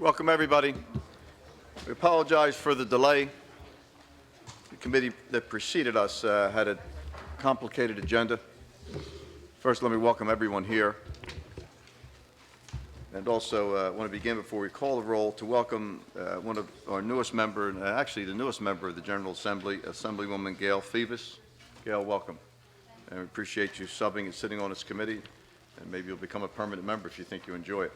Welcome, everybody. We apologize for the delay. The committee that preceded us had a complicated agenda. First, let me welcome everyone here. And also want to begin, before we call the roll, to welcome one of our newest members, actually the newest member of the General Assembly, Assemblywoman Gail Phoebus. Gail, welcome. And we appreciate you subbing and sitting on this committee. And maybe you'll become a permanent member if you think you enjoy it.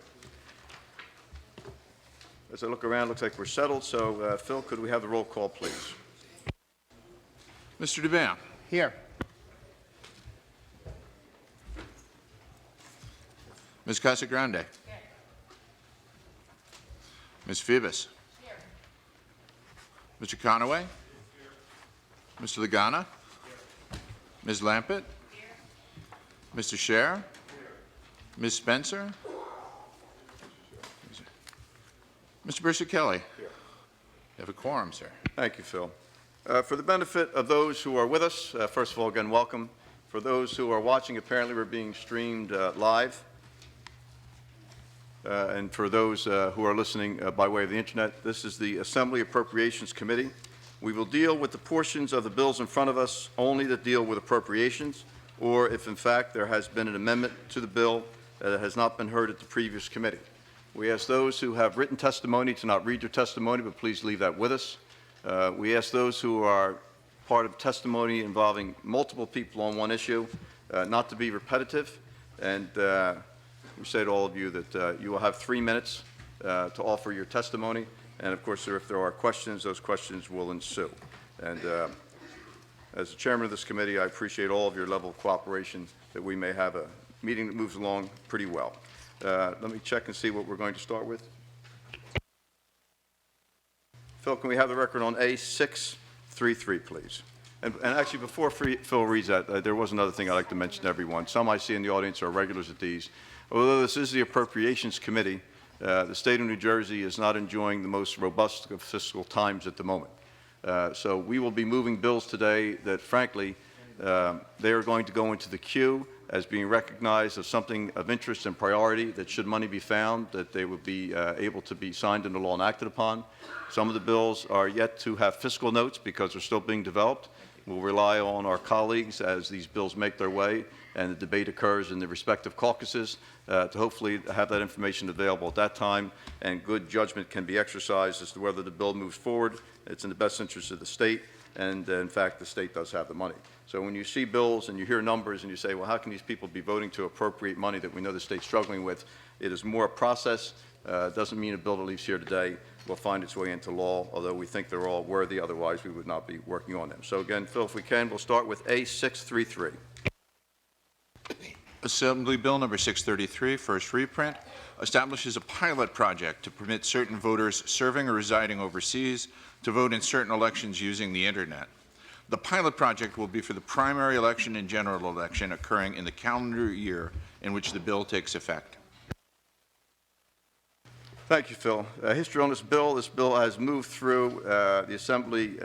As I look around, it looks like we're settled. So, Phil, could we have the roll call, please? Mr. DeBam. Here. Ms. Casagrande. Here. Ms. Phoebus. Here. Mr. Conaway. Here. Mr. Lagana. Here. Ms. Lampett. Here. Mr. Scher. Here. Ms. Spencer. Mr. Bursa-Kelly. Here. You have a quorum, sir. Thank you, Phil. For the benefit of those who are with us, first of all, again, welcome. For those who are watching, apparently we're being streamed live. And for those who are listening by way of the internet, this is the Assembly Appropriations Committee. We will deal with the portions of the bills in front of us only that deal with appropriations, or if in fact there has been an amendment to the bill that has not been heard at the previous committee. We ask those who have written testimony to not read their testimony, but please leave that with us. We ask those who are part of testimony involving multiple people on one issue not to be repetitive. And we say to all of you that you will have 3 minutes to offer your testimony. And of course, if there are questions, those questions will ensue. And as the chairman of this committee, I appreciate all of your level of cooperation that we may have a meeting that moves along pretty well. Let me check and see what we're going to start with. Phil, can we have the record on A633, please? And actually, before Phil reads that, there was another thing I'd like to mention to everyone. Some I see in the audience are regulars at these. Although this is the Appropriations Committee, the state of New Jersey is not enjoying the most robust of fiscal times at the moment. So we will be moving bills today that, frankly, they are going to go into the queue as being recognized as something of interest and priority, that should money be found, that they would be able to be signed into law and acted upon. Some of the bills are yet to have fiscal notes because they're still being developed. We'll rely on our colleagues as these bills make their way and the debate occurs in the respective caucuses to hopefully have that information available at that time, and good judgment can be exercised as to whether the bill moves forward. It's in the best interest of the state, and in fact, the state does have the money. So when you see bills and you hear numbers and you say, well, how can these people be voting to appropriate money that we know the state's struggling with? It is more a process. Doesn't mean a bill that leaves here today will find its way into law, although we think they're all worthy. Otherwise, we would not be working on them. So again, Phil, if we can, we'll start with A633. Assembly Bill number 633, first reprint, establishes a pilot project to permit certain voters serving or residing overseas to vote in certain elections using the Internet. The pilot project will be for the primary election and general election occurring in the calendar year in which the bill takes effect. Thank you, Phil. History on this bill. This bill has moved through the Assembly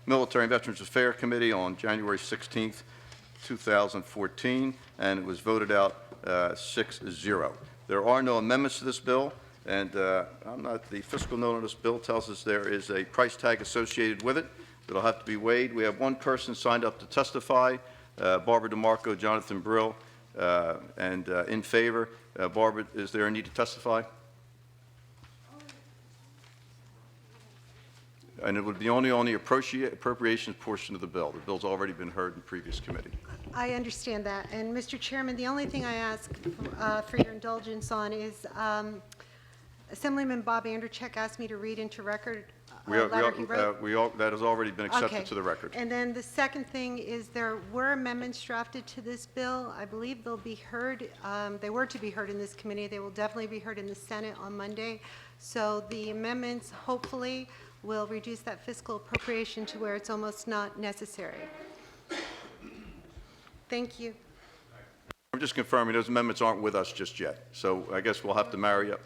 Military and Veterans Affairs Committee on January 16th, 2014, and it was voted out 6-0. There are no amendments to this bill, and the fiscal note on this bill tells us there is a price tag associated with it. It'll have to be weighed. We have one person signed up to testify, Barbara DeMarco, Jonathan Brill, and in favor. Barbara, is there a need to testify? And it would be only on the appropriations portion of the bill. The bill's already been heard in previous committee. I understand that. And Mr. Chairman, the only thing I ask for your indulgence on is Assemblyman Bob Anderchek asked me to read into record that has already been accepted to the record. And then the second thing is there were amendments drafted to this bill. I believe they'll be heard. They were to be heard in this committee. They will definitely be heard in the Senate on Monday. So the amendments hopefully will reduce that fiscal appropriation to where it's almost not necessary. Thank you. I'm just confirming those amendments aren't with us just yet. So I guess we'll have to marry up.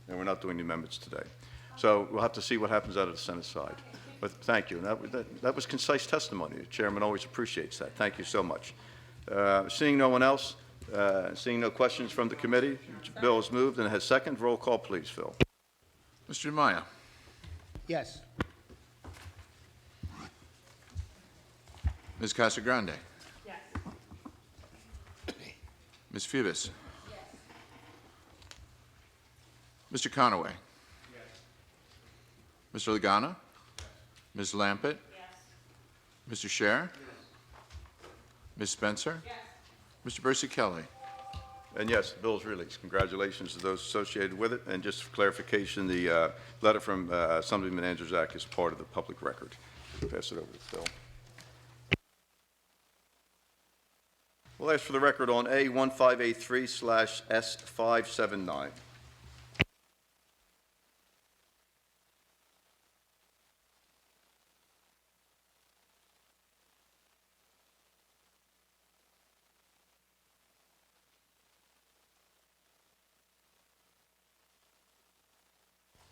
And we're not doing the amendments today. So we'll have to see what happens out of the Senate side. But thank you. That was concise testimony. The chairman always appreciates that. Thank you so much. Seeing no one else, Seeing no questions from the committee, bill is moved and has second. Roll call, please, Phil. Mr. Maya. Yes. Ms. Casagrande. Yes. Ms. Phoebus. Yes. Mr. Conaway. Yes. Mr. Lagana. Yes. Ms. Lampett. Yes. Mr. Scher. Yes. Ms. Spencer. Yes. Mr. Bercy Kelly. And yes, the bill is released. Congratulations to those associated with it. And just for clarification, the letter from Assemblyman Andrzejak is part of the public record. Pass it over to Phil. We'll ask for the record on A1583/S579.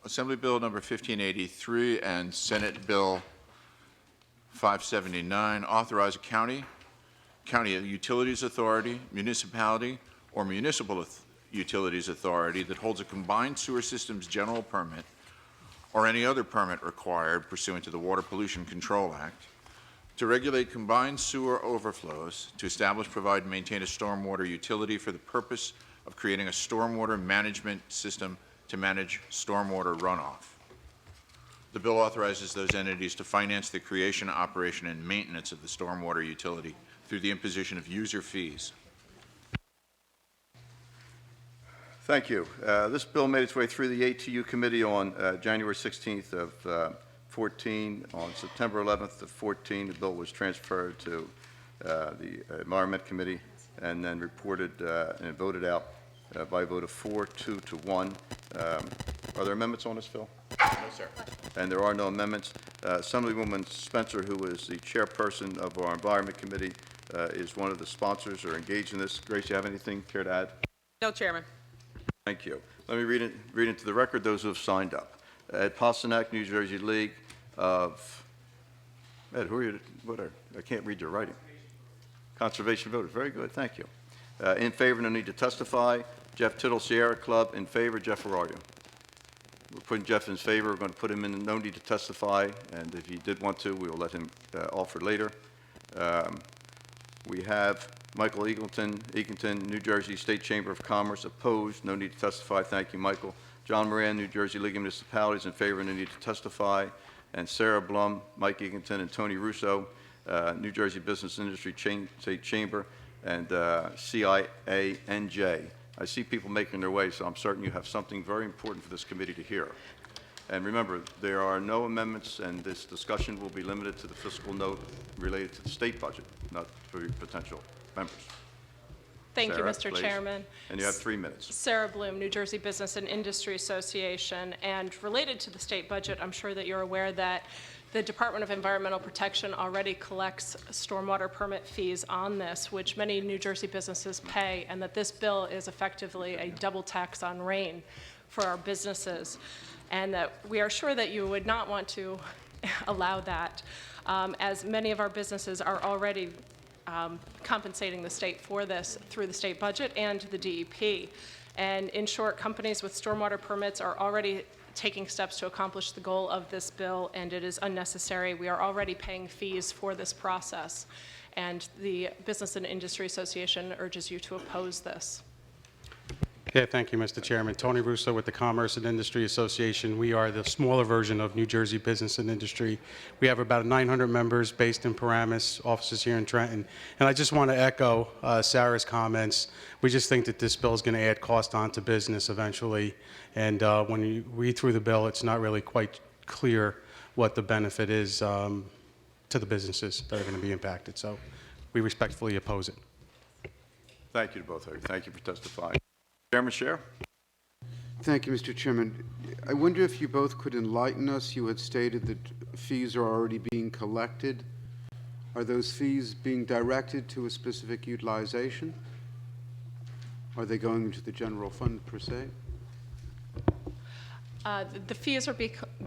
Assembly Bill number 1583 and Senate Bill 579 authorize a county utilities authority, municipality, or municipal utilities authority that holds a combined sewer systems general permit or any other permit required pursuant to the Water Pollution Control Act to regulate combined sewer overflows, to establish, provide, and maintain a stormwater utility for the purpose of creating a stormwater management system to manage stormwater runoff. The bill authorizes those entities to finance the creation, operation, and maintenance of the stormwater utility through the imposition of user fees. Thank you. This bill made its way through the ATU committee on January 16th of 14. On September 11th of 14, the bill was transferred to the Environment Committee and then reported and voted out by a vote of 4-2 to 1. Are there amendments on this, Phil? No, sir. And there are no amendments. Assemblywoman Spencer, who is the chairperson of our Environment Committee, is one of the sponsors or engaged in this. Grace, you have anything care to add? No, Chairman. Thank you. Let me read into the record those who have signed up. Ed Pasternak, New Jersey League of... Ed, who are you? I can't read your writing. Conservation voters. Very good. Thank you. In favor, no need to testify. Jeff Tittle, Sierra Club. In favor. Jeff, where are you? We're putting Jeff in favor. We're going to put him in no need to testify. And if he did want to, we will let him offer later. We have Michael Eagleton, New Jersey State Chamber of Commerce, opposed. No need to testify. Thank you, Michael. John Moran, New Jersey League of Municipalities, in favor. No need to testify. And Sarah Blum, Mike Eagleton, and Tony Russo, New Jersey Business Industry State Chamber, and CIANJ. I see people making their way, so I'm certain you have something very important for this committee to hear. And remember, there are no amendments, and this discussion will be limited to the fiscal note related to the state budget, not for potential members. Thank Sarah, you, Mr. please. Chairman. And you have 3 minutes. Sarah Bloom, New Jersey Business and Industry Association. And related to the state budget, I'm sure that you're aware that the Department of Environmental Protection already collects stormwater permit fees on this, which many New Jersey businesses pay, and that this bill is effectively a double tax on rain for our businesses. And that we are sure that you would not want to allow that, as many of our businesses are already compensating the state for this through the state budget and the DEP. And in short, companies with stormwater permits are already taking steps to accomplish the goal of this bill, and it is unnecessary. We are already paying fees for this process, and the Business and Industry Association urges you to oppose this. Yeah, thank you, Mr. Chairman. Tony Russo with the Commerce and Industry Association. We are the smaller version of New Jersey Business and Industry. We have about 900 members based in Paramus, offices here in Trenton. And I just want to echo Sarah's comments. We just think that this bill is going to add cost onto business eventually. And when you read through the bill, it's not really quite clear what the benefit is to the businesses that are going to be impacted. So we respectfully oppose it. Thank you to both of you. Thank you for testifying. Chairman Scher. Thank you, Mr. Chairman. I wonder if you both could enlighten us. You had stated that fees are already being collected. Are those fees being directed to a specific utilization? Are they going into the general fund per se? The fees are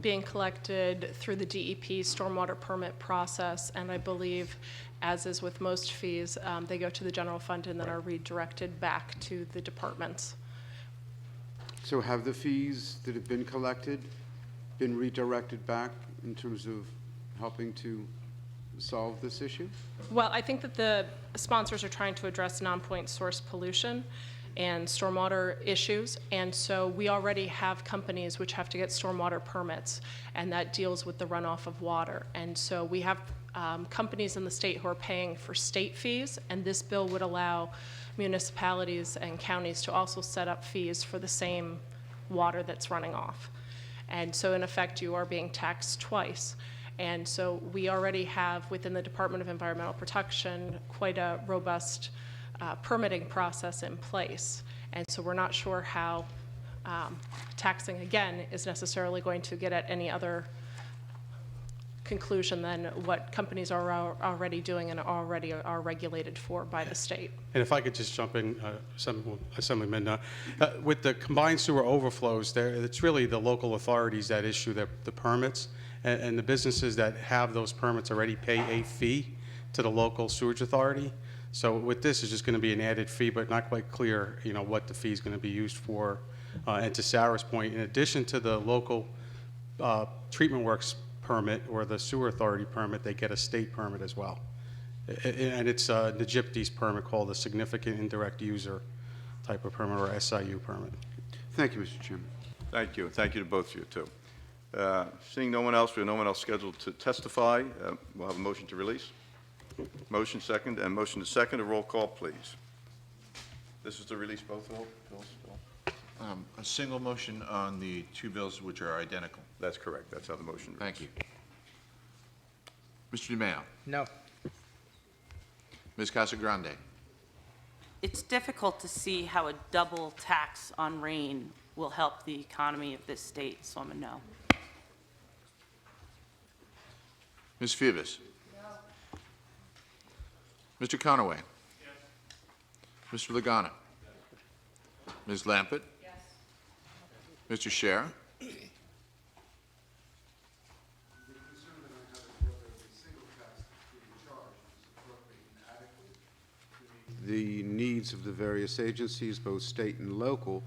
being collected through the DEP stormwater permit process, and I believe, as is with most fees, they go to the general fund and then are redirected back to the departments. So have the fees that have been collected been redirected back in terms of helping to solve this issue? Well, I think that the sponsors are trying to address non-point source pollution and stormwater issues, and so we already have companies which have to get stormwater permits, and that deals with the runoff of water. And so we have companies in the state who are paying for state fees, and this bill would allow municipalities and counties to also set up fees for the same water that's running off. And so in effect, you are being taxed twice. And so we already have within the Department of Environmental Protection quite a robust permitting process in place. And so we're not sure how taxing again is necessarily going to get at any other conclusion than what companies are already doing and already are regulated for by the state. And if I could just jump in, Assemblyman, with the combined sewer overflows, it's really the local authorities that issue the permits, and the businesses that have those permits already pay a fee to the local sewage authority. So with this, it's just going to be an added fee, but not quite clear, what the fee is going to be used for. And to Sarah's point, in addition to the local treatment works permit or the sewer authority permit, they get a state permit as well. And it's the GIPD's permit called a significant indirect user type of permit, or SIU permit. Thank you, Mr. Chairman. Thank you, and thank you to both of you, too. Seeing no one else, we have no one else scheduled to testify. We'll have a motion to release. Motion second, and motion to second. A roll call, please. This is to release both bills? A single motion on the two bills which are identical. That's correct. That's how the motion reads. Thank you. Mr. DeMaio. No. Ms. Casagrande. It's difficult to see how a double tax on rain will help the economy of this state, so I'm a no. Ms. Phoebus. No. Mr. Conaway. Yes. Mr. Lagana. Yes. Ms. Lampert. Yes. Mr. Scher. The needs of the various agencies, both state and local,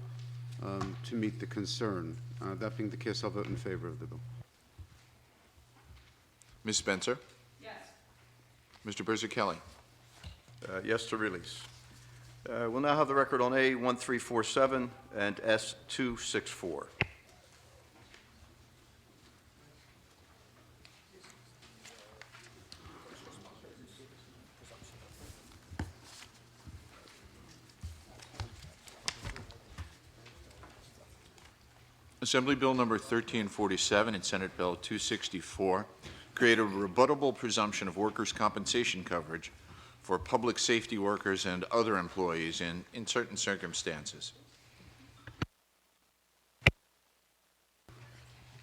to meet the concern. That being the case, I'll vote in favor of the bill. Ms. Spencer. Yes. Mr. Berzer-Kelly. Yes to release. We'll now have the record on A1347 and S264. Assembly Bill Number 1347 and Senate Bill 264 create a rebuttable presumption of workers' compensation coverage for public safety workers and other employees in certain circumstances.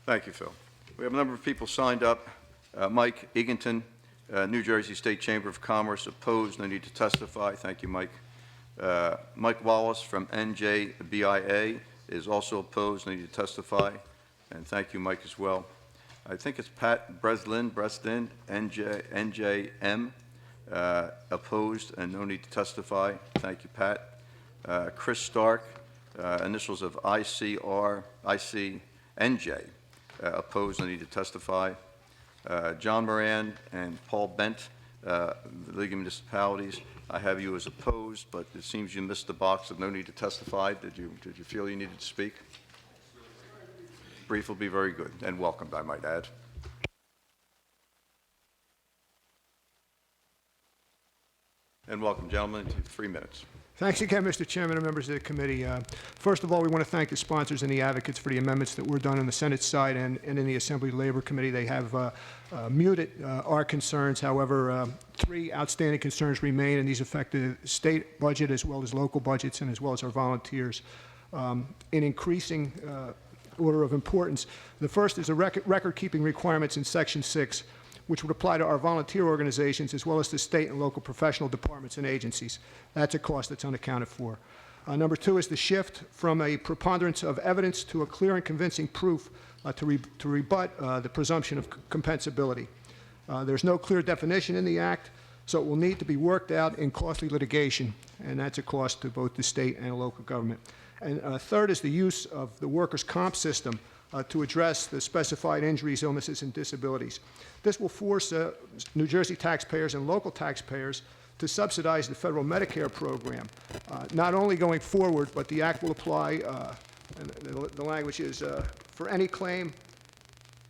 Thank you, Phil. We have a number of people signed up. Mike Eganton, New Jersey State Chamber of Commerce, opposed. No need to testify. Thank you, Mike. Mike Wallace from NJBIA is also opposed. No need to testify. And thank you, Mike, as well. I think it's Pat Breslin, NJM, opposed and no need to testify. Thank you, Pat. Chris Stark, initials of ICNJ, opposed, no need to testify. John Moran and Paul Bent, the League of Municipalities, I have you as opposed, but it seems you missed the box of no need to testify. Did you feel you needed to speak? Brief will be very good, and welcomed, I might add. And welcome, gentlemen, to 3 minutes. Thanks again, Mr. Chairman and members of the committee. First of all, we want to thank the sponsors and the advocates for the amendments that were done on the Senate side and in the Assembly Labor Committee. They have muted our concerns. However, 3 outstanding concerns remain, and these affect the state budget as well as local budgets and as well as our volunteers. In increasing order of importance, the first is the record-keeping requirements in Section 6, which would apply to our volunteer organizations as well as to state and local professional departments and agencies. That's a cost that's unaccounted for. Number two is the shift from a preponderance of evidence to a clear and convincing proof to rebut the presumption of compensability. There's no clear definition in the Act, so it will need to be worked out in costly litigation, and that's a cost to both the state and local government. And third is the use of the workers' comp system to address the specified injuries, illnesses, and disabilities. This will force New Jersey taxpayers and local taxpayers to subsidize the federal Medicare program, not only going forward, but the Act will apply, and the language is, for any claim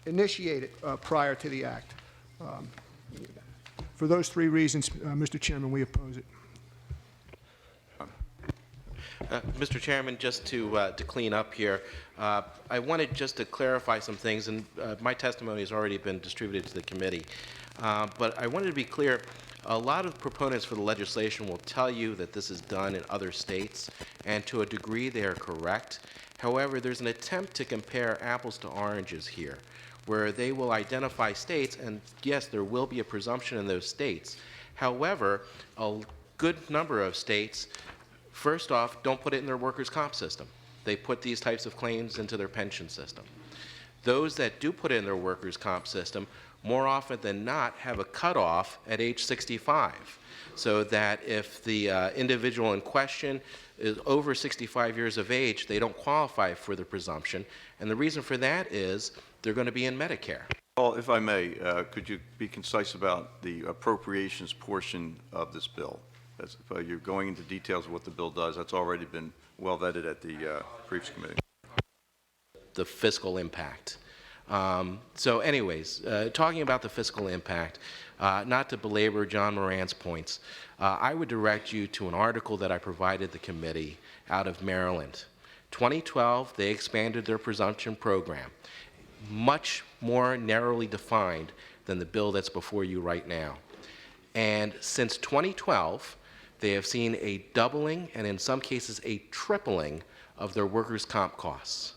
initiated prior to the Act. For those three reasons, Mr. Chairman, we oppose it. Mr. Chairman, just to clean up here, I wanted just to clarify some things, and my testimony has already been distributed to the committee. But I wanted to be clear, a lot of proponents for the legislation will tell you that this is done in other states, and to a degree they are correct. However, there's an attempt to compare apples to oranges here, where they will identify states, and yes, there will be a presumption in those states. However, a good number of states, first off, don't put it in their workers' comp system. They put these types of claims into their pension system. Those that do put it in their workers' comp system, more often than not, have a cutoff at age 65, so that if the individual in question is over 65 years of age, they don't qualify for the presumption. And the reason for that is they're going to be in Medicare. Paul, if I may, could you be concise about the appropriations portion of this bill? As, you're going into details of what the bill does. That's already been well vetted at the briefs committee. The fiscal impact. So anyways, talking about the fiscal impact, not to belabor John Moran's points, I would direct you to an article that I provided the committee out of Maryland. 2012, they expanded their presumption program, much more narrowly defined than the bill that's before you right now. And since 2012, they have seen a doubling and in some cases a tripling of their workers' comp costs.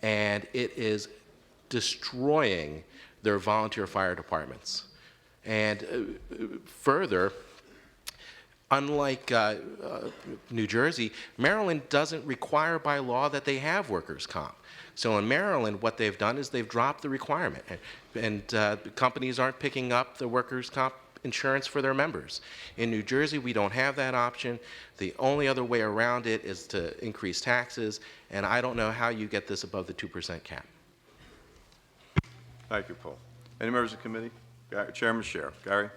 And it is destroying their volunteer fire departments. And further, unlike New Jersey, Maryland doesn't require by law that they have workers' comp. So in Maryland, what they've done is they've dropped the requirement, and companies aren't picking up the workers' comp insurance for their members. In New Jersey, we don't have that option. The only other way around it is to increase taxes, and I don't know how you get this above the 2% cap. Thank you, Paul. Any members of the committee? Chairman Scher. Gary?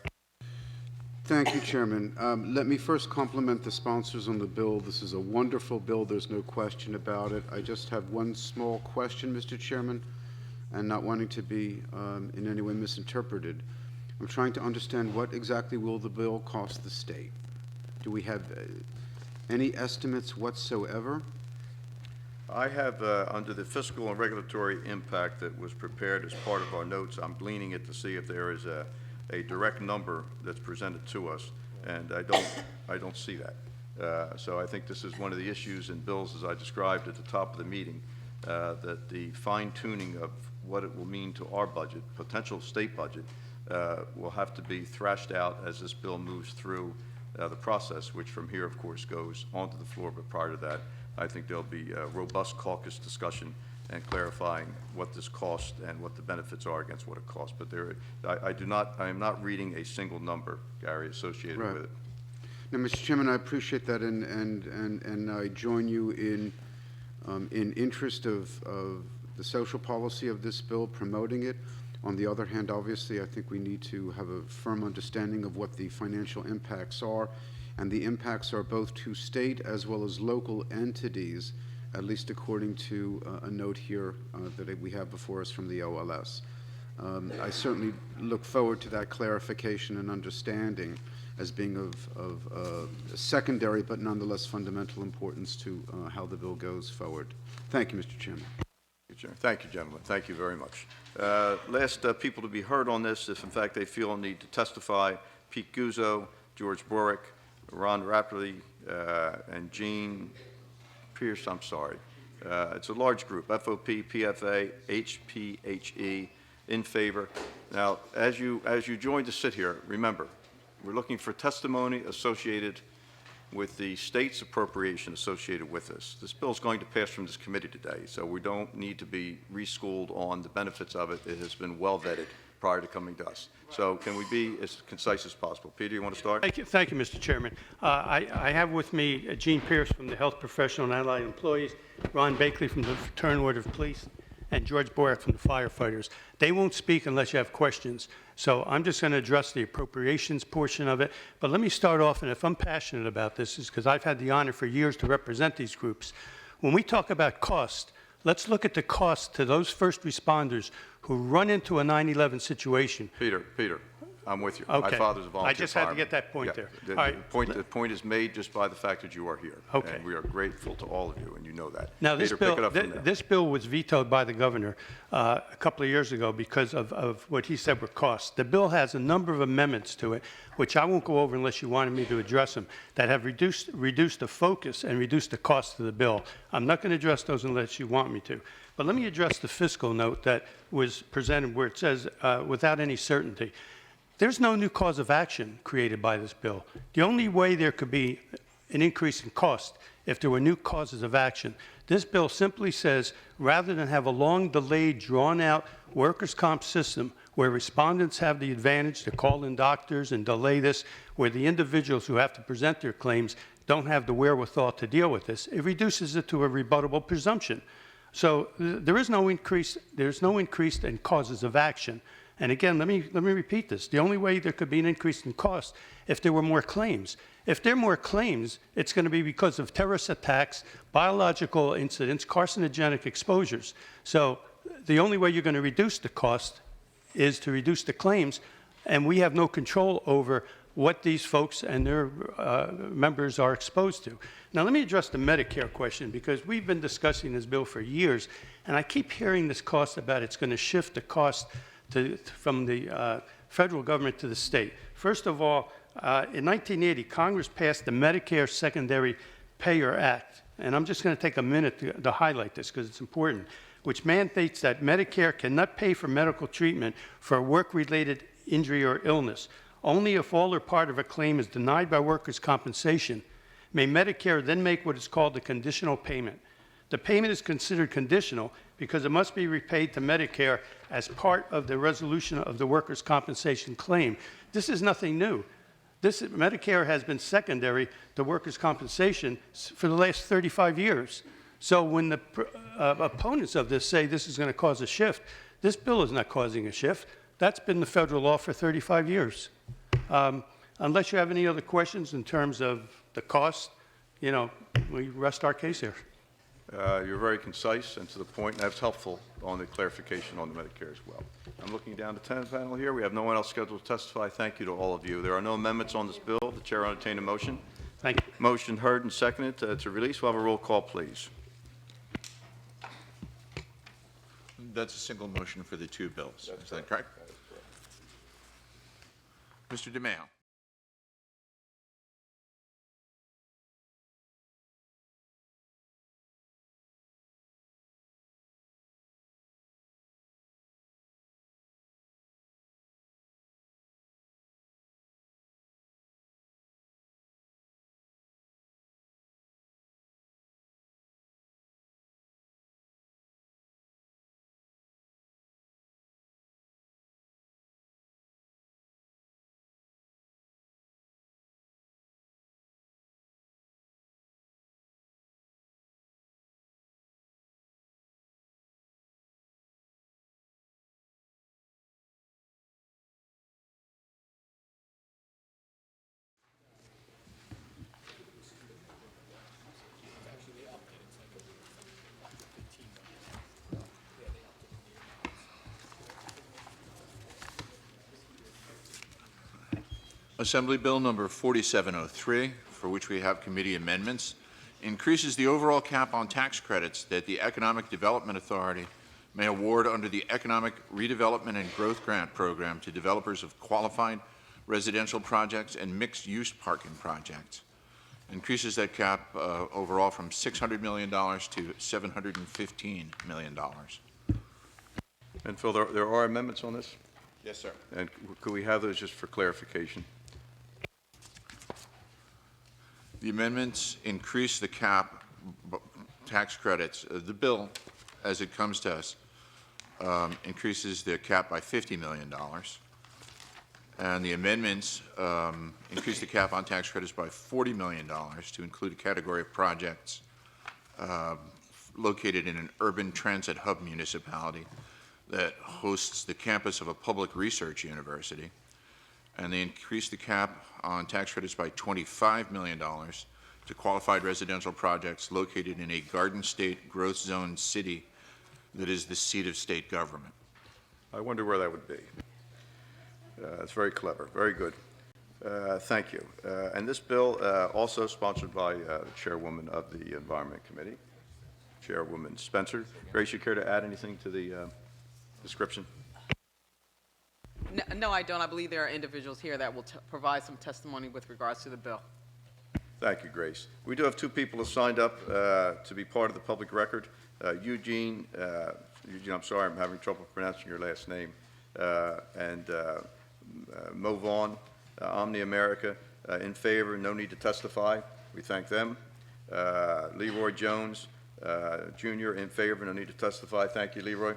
Thank you, Chairman. Let me first compliment the sponsors on the bill. This is a wonderful bill. There's no question about it. I just have one small question, Mr. Chairman, and not wanting to be in any way misinterpreted. I'm trying to understand what exactly will the bill cost the state? Do we have any estimates whatsoever? I have, under the fiscal and regulatory impact that was prepared as part of our notes, I'm gleaning it to see if there is a direct number that's presented to us, and I don't see that. So I think this is one of the issues in bills, as I described at the top of the meeting, that the fine-tuning of what it will mean to our budget, potential state budget, will have to be thrashed out as this bill moves through the process, which from here, of course, goes onto the floor. But prior to that, I think there'll be a robust caucus discussion and clarifying what this costs and what the benefits are against what it costs. But I am not reading a single number, Gary, associated with it. Now, Mr. Chairman, I appreciate that, and I join you in interest of the social policy of this bill, promoting it. On the other hand, obviously, I think we need to have a firm understanding of what the financial impacts are, and the impacts are both to state as well as local entities, at least according to a note here that we have before us from the OLS. I certainly look forward to that clarification and understanding as being of secondary but nonetheless fundamental importance to how the bill goes forward. Thank you, Mr. Chairman. Thank you, gentlemen. Thank you very much. Last people to be heard on this, if in fact they feel a need to testify, Pete Guzzo, George Borick, Ron Rapley, and Jean Pierce, I'm sorry. It's a large group, FOP, PFA, HPHE, in favor. Now, as you join to sit here, remember, we're looking for testimony associated with the state's appropriation associated with this. This bill is going to pass from this committee today, so we don't need to be reschooled on the benefits of it. It has been well vetted prior to coming to us. So can we be as concise as possible? Peter, you want to start? Thank you, Mr. Chairman. I have with me Gene Pierce from the Health Professional and Allied Employees, Ron Bakley from the Fraternal Order of Police, and George Boyack from the firefighters. They won't speak unless you have questions. So I'm just going to address the appropriations portion of it. But let me start off, and if I'm passionate about this, is because I've had the honor for years to represent these groups. When we talk about cost, let's look at the cost to those first responders who run into a 9/11 situation. Peter, I'm with you. Okay. My father's a volunteer I just had to fireman. get that point there. The, All right. the point is made just by the fact that you are here. Okay. And we are grateful to all of you, and you know that. Now, this Peter, bill, pick it up from there. this bill was vetoed by the governor a couple of years ago because of what he said were costs. The bill has a number of amendments to it, which I won't go over unless you wanted me to address them, that have reduced the focus and reduced the cost of the bill. I'm not going to address those unless you want me to. But let me address the fiscal note that was presented where it says, without any certainty. There's no new cause of action created by this bill. The only way there could be an increase in cost if there were new causes of action. This bill simply says, rather than have a long, delayed, drawn-out workers' comp system where respondents have the advantage to call in doctors and delay this, where the individuals who have to present their claims don't have the wherewithal to deal with this, it reduces it to a rebuttable presumption. So there's no increase in causes of action. And again, let me repeat this. The only way there could be an increase in cost if there were more claims. If there are more claims, it's going to be because of terrorist attacks, biological incidents, carcinogenic exposures. So the only way you're going to reduce the cost is to reduce the claims, and we have no control over what these folks and their members are exposed to. Now, let me address the Medicare question, because we've been discussing this bill for years, and I keep hearing this cost about it's going to shift the cost from the federal government to the state. First of all, in 1980, Congress passed the Medicare Secondary Payer Act, and I'm just going to take a minute to highlight this because it's important, which mandates that Medicare cannot pay for medical treatment for a work-related injury or illness. Only if all or part of a claim is denied by workers' compensation may Medicare then make what is called a conditional payment. The payment is considered conditional because it must be repaid to Medicare as part of the resolution of the workers' compensation claim. This is nothing new. Medicare has been secondary to workers' compensation for the last 35 years. So when the opponents of this say this is going to cause a shift, this bill is not causing a shift. That's been the federal law for 35 years. Unless you have any other questions in terms of the cost, we rest our case here. You're very concise and to the point, and that's helpful on the clarification on the Medicare as well. I'm looking down the 10th panel here. We have no one else scheduled to testify. Thank you to all of you. There are no amendments on this bill. The chair will entertain a motion. Thank you. Motion heard and seconded to release. We'll have a roll call, please. That's a single motion for the two bills. Is that correct? Mr. DeMaio. Assembly Bill number 4703, for which we have committee amendments, increases the overall cap on tax credits that the Economic Development Authority may award under the Economic Redevelopment and Growth Grant Program to developers of qualified residential projects and mixed-use parking projects. Increases that cap overall from $600 million to $715 million. And Phil, there are amendments on this? Yes, sir. And could we have those just for clarification? The amendments increase the cap tax credits. The bill, as it comes to us, increases the cap by $50 million. And the amendments increase the cap on tax credits by $40 million to include a category of projects located in an urban transit hub municipality that hosts the campus of a public research university. And they increase the cap on tax credits by $25 million to qualified residential projects located in a Garden State growth zone city that is the seat of state government. I wonder where that would be. It's very clever, very good. Thank you. And this bill also sponsored by the chairwoman of the Environment Committee, Chairwoman Spencer. Grace, you care to add anything to the description? No, I don't. I believe there are individuals here that will provide some testimony with regards to the bill. Thank you, Grace. We do have two people who signed up to be part of the public record. Eugene, I'm sorry, I'm having trouble pronouncing your last name, and Mo Vaughn, Omni America, in favor, no need to testify. We thank them. Leroy Jones, Jr., in favor, no need to testify. Thank you, Leroy.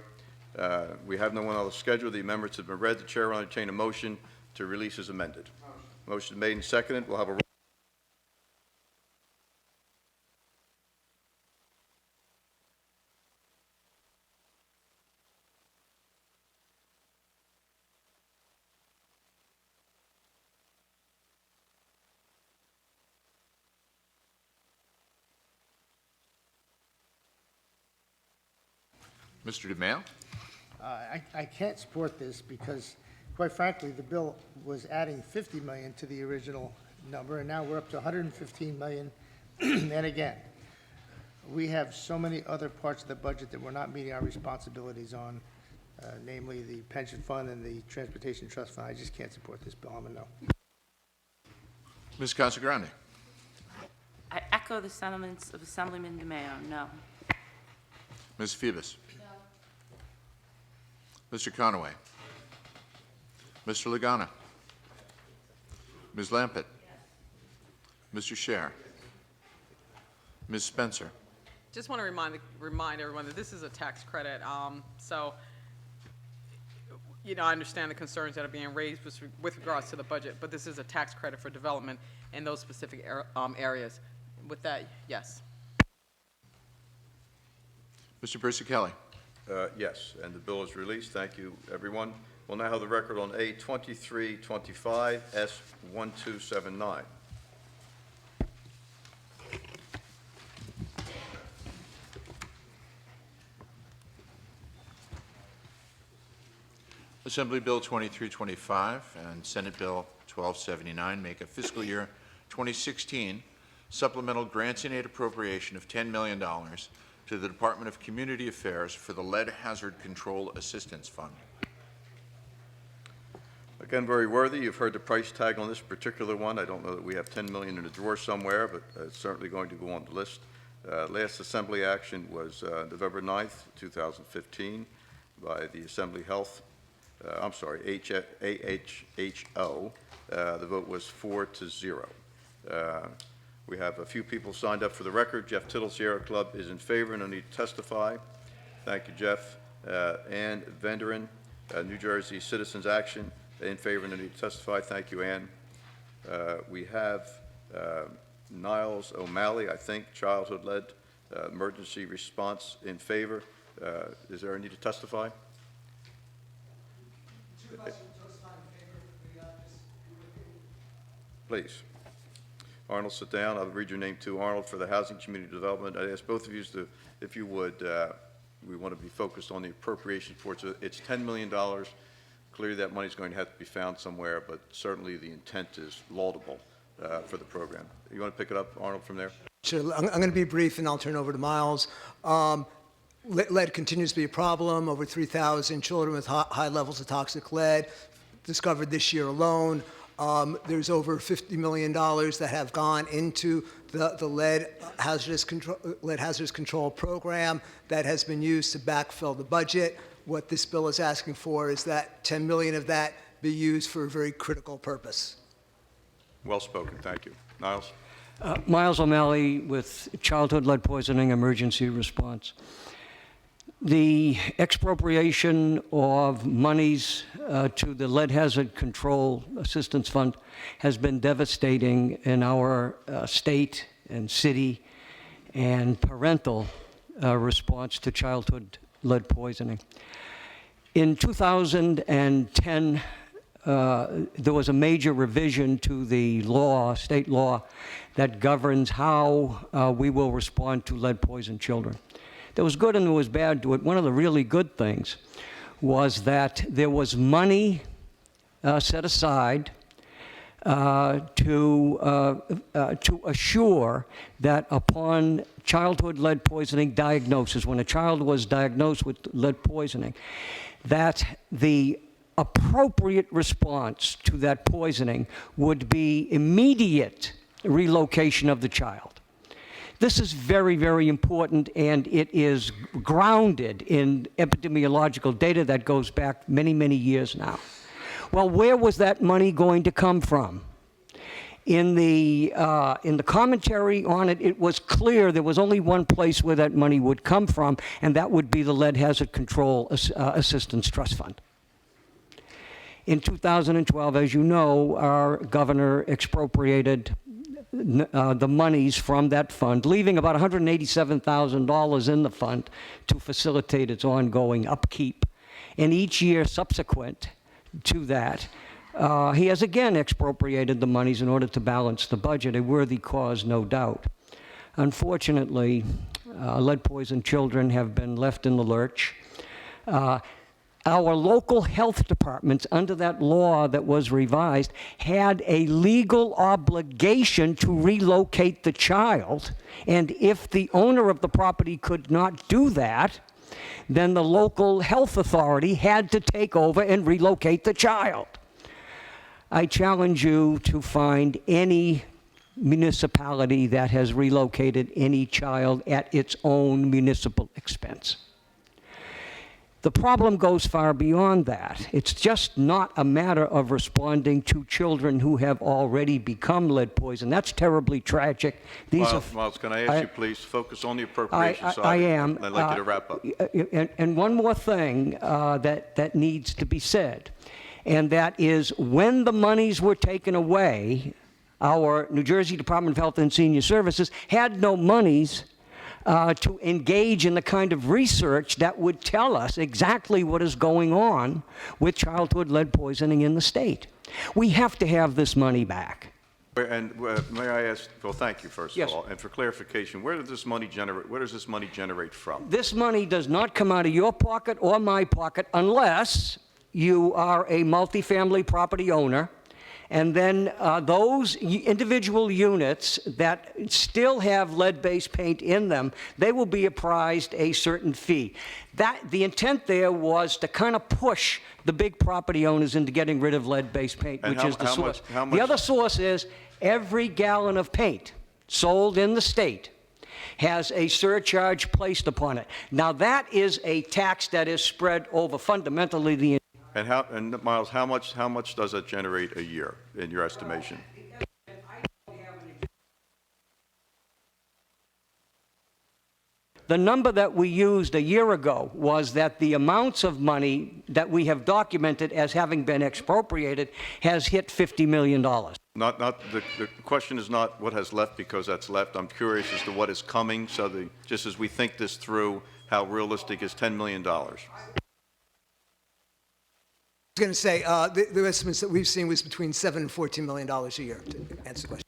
We have no one on the schedule. The amendments have been read. The chair will entertain a motion to release as amended. Motion made and seconded. We'll have a Mr. DeMaio? I can't support this because, quite frankly, the bill was adding 50 million to the original number, and now we're up to 115 million. And again, we have so many other parts of the budget that we're not meeting our responsibilities on, namely the pension fund and the transportation trust fund. I just can't support this bill. I'm a no. Ms. Casagrande? I echo the sentiments of Assemblyman DeMaio, no. Ms. Phoebus? Mr. Conaway? Mr. Lagana? Ms. Lampett? Mr. Scher? Ms. Spencer? Just want to remind everyone that this is a tax credit. So, I understand the concerns that are being raised with regards to the budget, but this is a tax credit for development in those specific areas. With that, yes. Mr. Percy Kelly? yes, and the bill is released. Thank you, everyone. We'll now have the record on A 2325 S 1279. Assembly Bill 2325 and Senate Bill 1279 make a fiscal year 2016 supplemental grants and aid appropriation of $10 million to the Department of Community Affairs for the Lead Hazard Control Assistance Fund. Again, very worthy. You've heard the price tag on this particular one. I don't know that we have $10 million in a drawer somewhere, but it's certainly going to go on the list. Last Assembly action was November 9th, 2015 by the Assembly Health, AHHO. The vote was 4-0. We have a few people signed up for the record. Jeff Tittle, Sierra Club, is in favor and no need to testify. Thank you, Jeff. Ann Venderin, New Jersey Citizens Action, in favor and no need to testify. Thank you, Ann. We have Niles O'Malley, I think, childhood-led emergency response, in favor. Is there a need to testify? Please. Arnold, sit down. I'll read your name too. Arnold, for the Housing Community Development. I ask both of you to, if you would, we want to be focused on the appropriation for it. So it's $10 million. Clearly that money is going to have to be found somewhere, but certainly the intent is laudable for the program. You want to pick it up, Arnold, from there? Sure. I'm going to be brief, and I'll turn over to Miles. Lead continues to be a problem. Over 3,000 children with high levels of toxic lead discovered this year alone. There's over $50 million that have gone into the lead hazardous control program that has been used to backfill the budget. What this bill is asking for is that $10 million of that be used for a very critical purpose. Well spoken. Thank you. Niles? Miles O'Malley with Childhood Lead Poisoning Emergency Response. The expropriation of monies to the Lead Hazard Control Assistance Fund has been devastating in our state and city and parental response to childhood lead poisoning. In 2010, there was a major revision to the law, state law, that governs how we will respond to lead-poisoned children. There was good and there was bad to it. One of the really good things was that there was money set aside to assure that upon childhood lead poisoning diagnosis, when a child was diagnosed with lead poisoning, that the appropriate response to that poisoning would be immediate relocation of the child. This is very, very important, and it is grounded in epidemiological data that goes back many, many years now. Well, where was that money going to come from? In the commentary on it, it was clear there was only one place where that money would come from, and that would be the Lead Hazard Control Assistance Trust Fund. In 2012, as you know, our governor expropriated the monies from that fund, leaving about $187,000 in the fund to facilitate its ongoing upkeep. And each year subsequent to that, he has again expropriated the monies in order to balance the budget, a worthy cause, no doubt. Unfortunately, lead-poisoned children have been left in the lurch. Our local health departments, under that law that was revised, had a legal obligation to relocate the child, and if the owner of the property could not do that, then the local health authority had to take over and relocate the child. I challenge you to find any municipality that has relocated any child at its own municipal expense. The problem goes far beyond that. It's just not a matter of responding to children who have already become lead poisoned. That's terribly tragic. Miles, can I ask you please focus on the appropriation side? I am. I'd like you to wrap up. And one more thing that needs to be said, and that is when the monies were taken away, our New Jersey Department of Health and Senior Services had no monies to engage in the kind of research that would tell us exactly what is going on with childhood lead poisoning in the state. We have to have this money back. And may I ask, well, thank you first Yes. of all, and for clarification, where does this money generate from? This money does not come out of your pocket or my pocket unless you are a multifamily property owner. And then those individual units that still have lead-based paint in them, they will be apprised a certain fee. The intent there was to kind of push the big property owners into getting rid of lead-based paint, And which is the source. how much? The other source is every gallon of paint sold in the state has a surcharge placed upon it. Now that is a tax that is spread over fundamentally the And Miles, how much does that generate a year in your estimation? The number that we used a year ago was that the amounts of money that we have documented as having been expropriated has hit $50 million. The question is not what has left because that's left. I'm curious as to what is coming, so just as we think this through, how realistic is $10 million? I was going to say, the estimates that we've seen was between $7 and $14 million a year, to answer the question.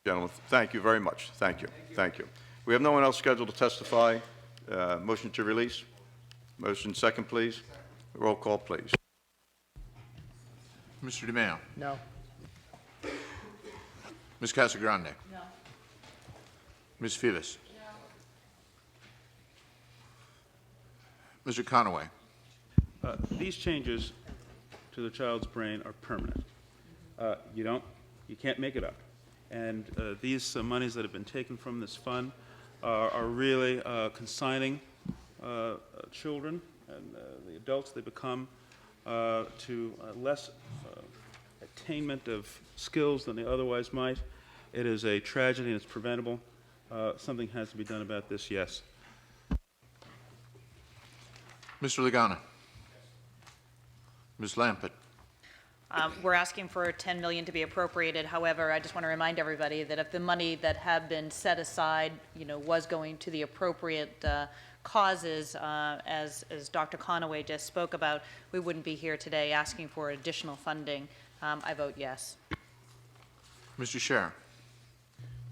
Gentlemen, thank you very much. Thank you. Thank you. We have no one else scheduled to testify. Motion to release. Motion second, please. Roll call, please. Mr. DeMaio. No. Ms. Casagrande. No. Ms. Fivas. No. Mr. Conaway. These changes to the child's brain are permanent. You can't make it up. And these monies that have been taken from this fund are really consigning children and the adults they become to less attainment of skills than they otherwise might. It is a tragedy and it's preventable. Something has to be done about this, yes. Mr. Lagana. Ms. Lampert. We're asking for $10 million to be appropriated. However, I just want to remind everybody that if the money that had been set aside, was going to the appropriate causes, as Dr. Conaway just spoke about, we wouldn't be here today asking for additional funding. I vote yes. Mr. Scher.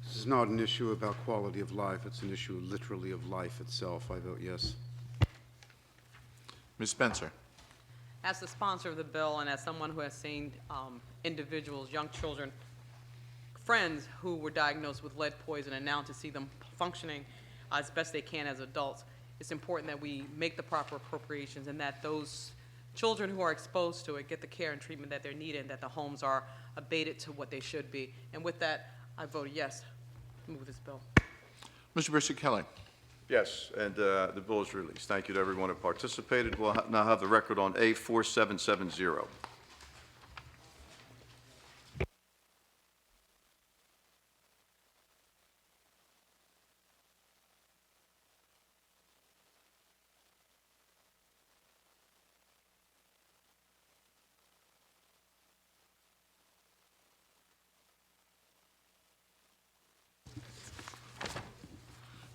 This is not an issue about quality of life. It's an issue literally of life itself. I vote yes. Ms. Spencer. As the sponsor of the bill and as someone who has seen individuals, young children, friends who were diagnosed with lead poison and now to see them functioning as best they can as adults, it's important that we make the proper appropriations and that those children who are exposed to it get the care and treatment that they're needed and that the homes are abated to what they should be. And with that, I vote yes to move this bill. Mr. Brissett-Kelly. Yes, and the bill is released. Thank you to everyone who participated. We'll now have the record on A4770.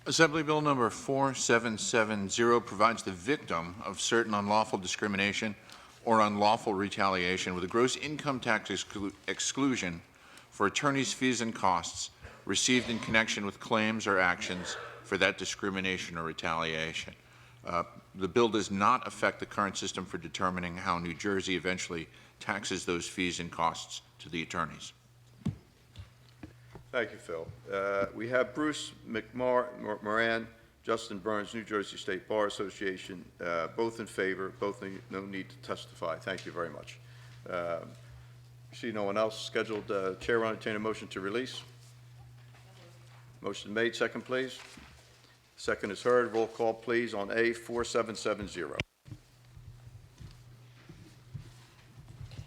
Assembly Bill number 4770 provides the victim of certain unlawful discrimination or unlawful retaliation with a gross income tax exclusion for attorneys' fees and costs received in connection with claims or actions for that discrimination or retaliation. The bill does not affect the current system for determining how New Jersey eventually taxes those fees and costs to the attorneys. Thank you, Phil. We have Bruce Moran, Justin Burns, New Jersey State Bar Association, both in favor, both no need to testify. Thank you very much. See no one else scheduled. Chair will entertain a motion to release. Motion made. Second, please. Second is heard. Roll call, please, on A4770.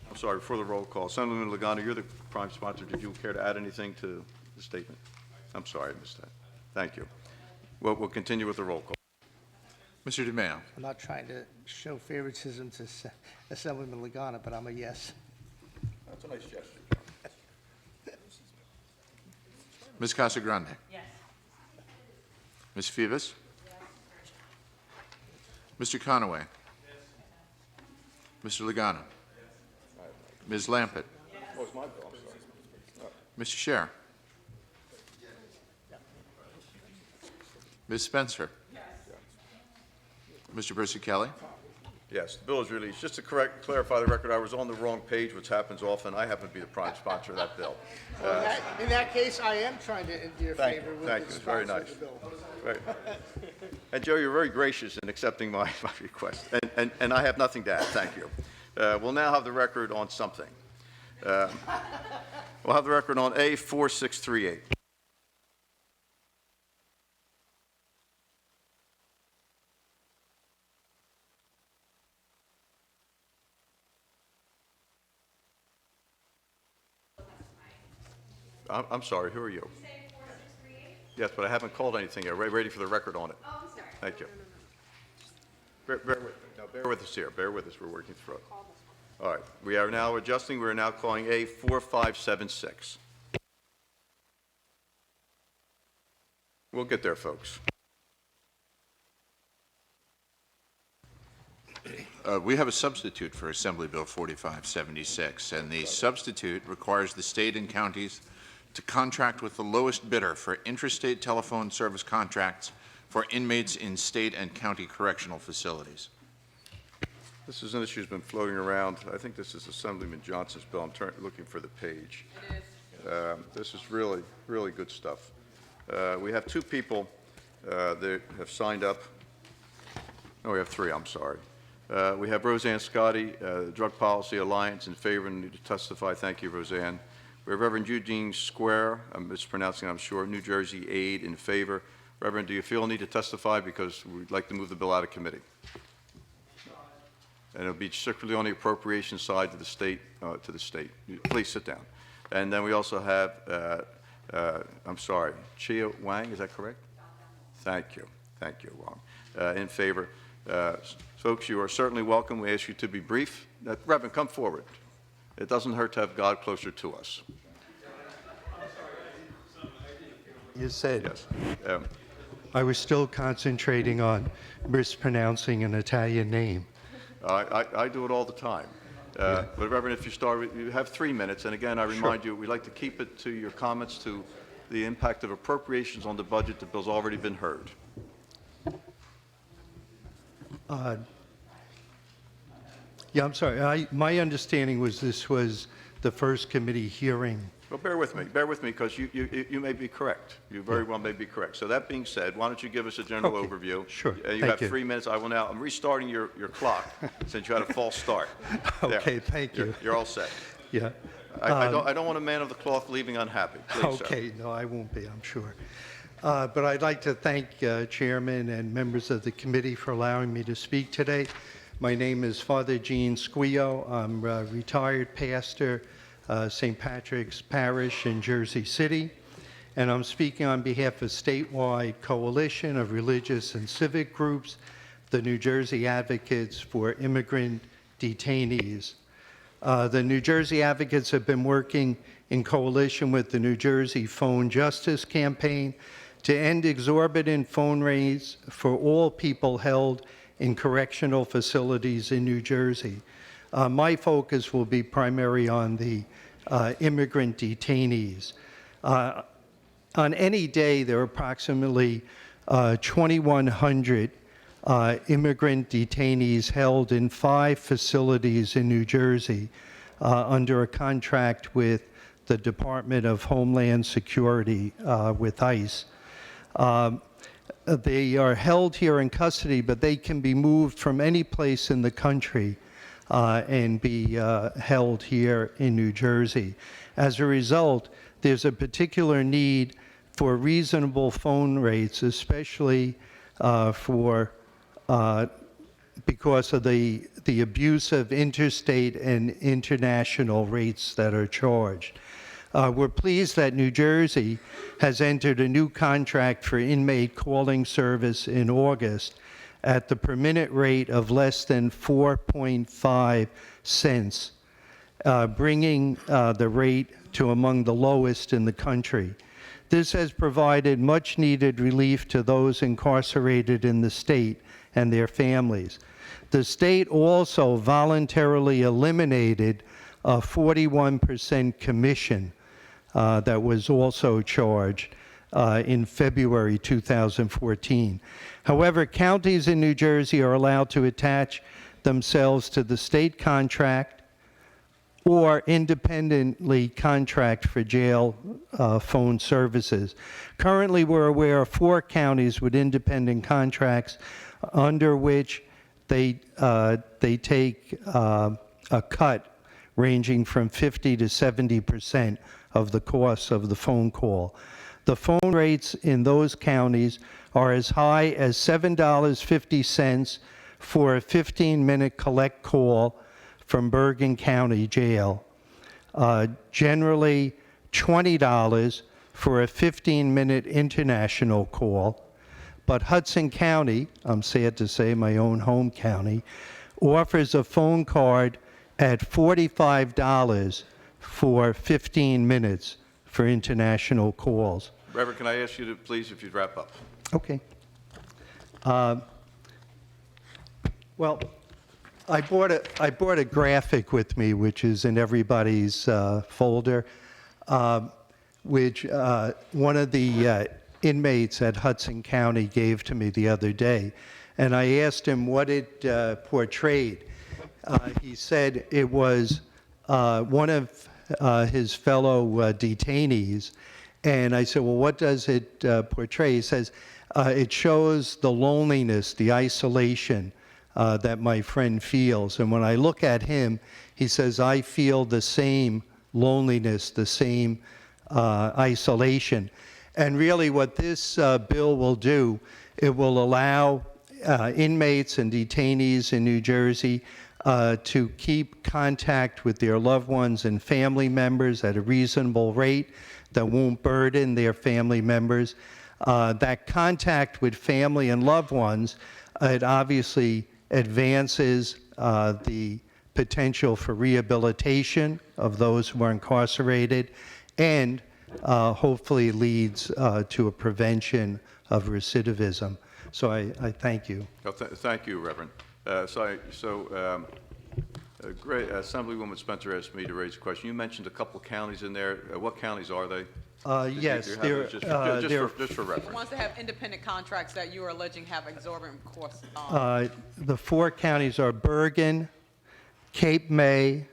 I'm sorry, before the roll call. Assemblyman Lagana, you're the prime sponsor. Did you care to add anything to the statement? I'm sorry, I missed that. Thank you. We'll continue with the roll call. Mr. DeMaio. I'm not trying to show favoritism to Assemblyman Lagana, but I'm a yes. That's a nice gesture. Ms. Casagrande. Yes. Ms. Fivas. Mr. Conaway. Mr. Lagana. Ms. Lampert. Oh, it's my bill, I'm sorry. Mr. Scher. Ms. Spencer. Mr. Brissett-Kelly. Yes, the bill is released. Just to clarify the record, I was on the wrong page, which happens often. I happen to be the prime sponsor of that bill. In that case, I am trying to enter Thank favor you, with thank the you. It's very sponsor nice. of the bill. Right. And Joe, you're very gracious in accepting my request, and I have nothing to add. Thank you. We'll now have the record on something. We'll have the record on A4638. I'm sorry, who are you? Yes, but I haven't called anything yet. We're waiting for the record on it. Oh, I'm sorry. Thank you. Bear with me. No, bear with us here. Bear with us. We're working through it. All right. We are now adjusting. We are now calling A4576. We'll get there, folks. We have a substitute for Assembly Bill 4576, and the substitute requires the state and counties to contract with the lowest bidder for intrastate telephone service contracts for inmates in state and county correctional facilities. This is an issue that's been floating around. I think this is Assemblyman Johnson's bill. I'm looking for the page. It is. This is really, really good stuff. We have two people that have signed up. No, we have three, I'm sorry. We have Roseanne Scotty, Drug Policy Alliance, in favor and need to testify. Thank you, Roseanne. We have Reverend Eugene Square, I'm mispronouncing, I'm sure, New Jersey Aid, in favor. Reverend, do you feel a need to testify because we'd like to move the bill out of committee? And it'll be strictly on the appropriation side to the state. Please sit down. And then we also have I'm sorry, Chia Wang, is that correct? Thank you. Thank you, Wang. In favor. Folks, you are certainly welcome. We ask you to be brief. Reverend, come forward. It doesn't hurt to have God closer to us. You said. Yes. I was still concentrating on mispronouncing an Italian name. I do it all the time. But Reverend, if you start, you have 3 minutes. And again, I remind you, we like to keep it to your comments to the impact of appropriations on the budget. The bill's already been heard. Yeah, I'm sorry. My understanding was this was the first committee hearing. Well, bear with me, because you may be correct. You very well may be correct. So that being said, why don't you give us a general overview? Sure. You Thank have you. 3 minutes. I'm restarting your clock since you had a false start. Okay, There. thank you. You're all set. Yeah. I don't want a man of the cloth leaving unhappy. Please, Okay, no, I won't be, I'm sure. But I'd like to thank Chairman and members of the committee for allowing me to speak today. My name is Father Gene Squillo. I'm a retired pastor, St. Patrick's Parish in Jersey City, and I'm speaking on behalf of a statewide coalition of religious and civic groups, the New Jersey Advocates for Immigrant Detainees. The New Jersey Advocates have been working in coalition with the New Jersey Phone Justice Campaign to end exorbitant phone rates for all people held in correctional facilities in New Jersey. My focus will be primarily on the immigrant detainees. On any day, there are approximately 2,100 immigrant detainees held in 5 facilities in New Jersey under a contract with the Department of Homeland Security with ICE. They are held here in custody, but they can be moved from any place in the country and be held here in New Jersey. As a result, there's a particular need for reasonable phone rates, especially because of the abuse of interstate and international rates that are charged. We're pleased that New Jersey has entered a new contract for inmate calling service in August at the per minute rate of less than 4.5 cents, bringing the rate to among the lowest in the country. This has provided much needed relief to those incarcerated in the state and their families. The state also voluntarily eliminated a 41% commission that was also charged in February 2014. However, counties in New Jersey are allowed to attach themselves to the state contract or independently contract for jail phone services. Currently, we're aware of 4 counties with independent contracts under which they take a cut ranging from 50 to 70% of the cost of the phone call. The phone rates in those counties are as high as $7.50 for a 15-minute collect call from Bergen County Jail, generally $20 for a 15-minute international call, but Hudson County, I'm sad to say my own home county, offers a phone card at $45 for 15 minutes for international calls. Reverend, can I ask you to please, if you'd wrap up? Okay. Well, I brought a graphic with me, which is in everybody's folder, which one of the inmates at Hudson County gave to me the other day. And I asked him what it portrayed. He said it was one of his fellow detainees. And I said, well, what does it portray? He says, it shows the loneliness, the isolation that my friend feels. And when I look at him, he says, I feel the same loneliness, the same isolation. And really what this bill will do, it will allow inmates and detainees in New Jersey to keep contact with their loved ones and family members at a reasonable rate that won't burden their family members. That contact with family and loved ones, it obviously advances the potential for rehabilitation of those who are incarcerated and hopefully leads to a prevention of recidivism. So I thank you. Well, thank you, Reverend. Great. Assemblywoman Spencer asked me to raise a question. You mentioned a couple counties in there. What counties are they? Yes, Just there, for The reference. ones that have independent contracts that you are alleging have exorbitant costs. the 4 counties are Bergen, Cape May,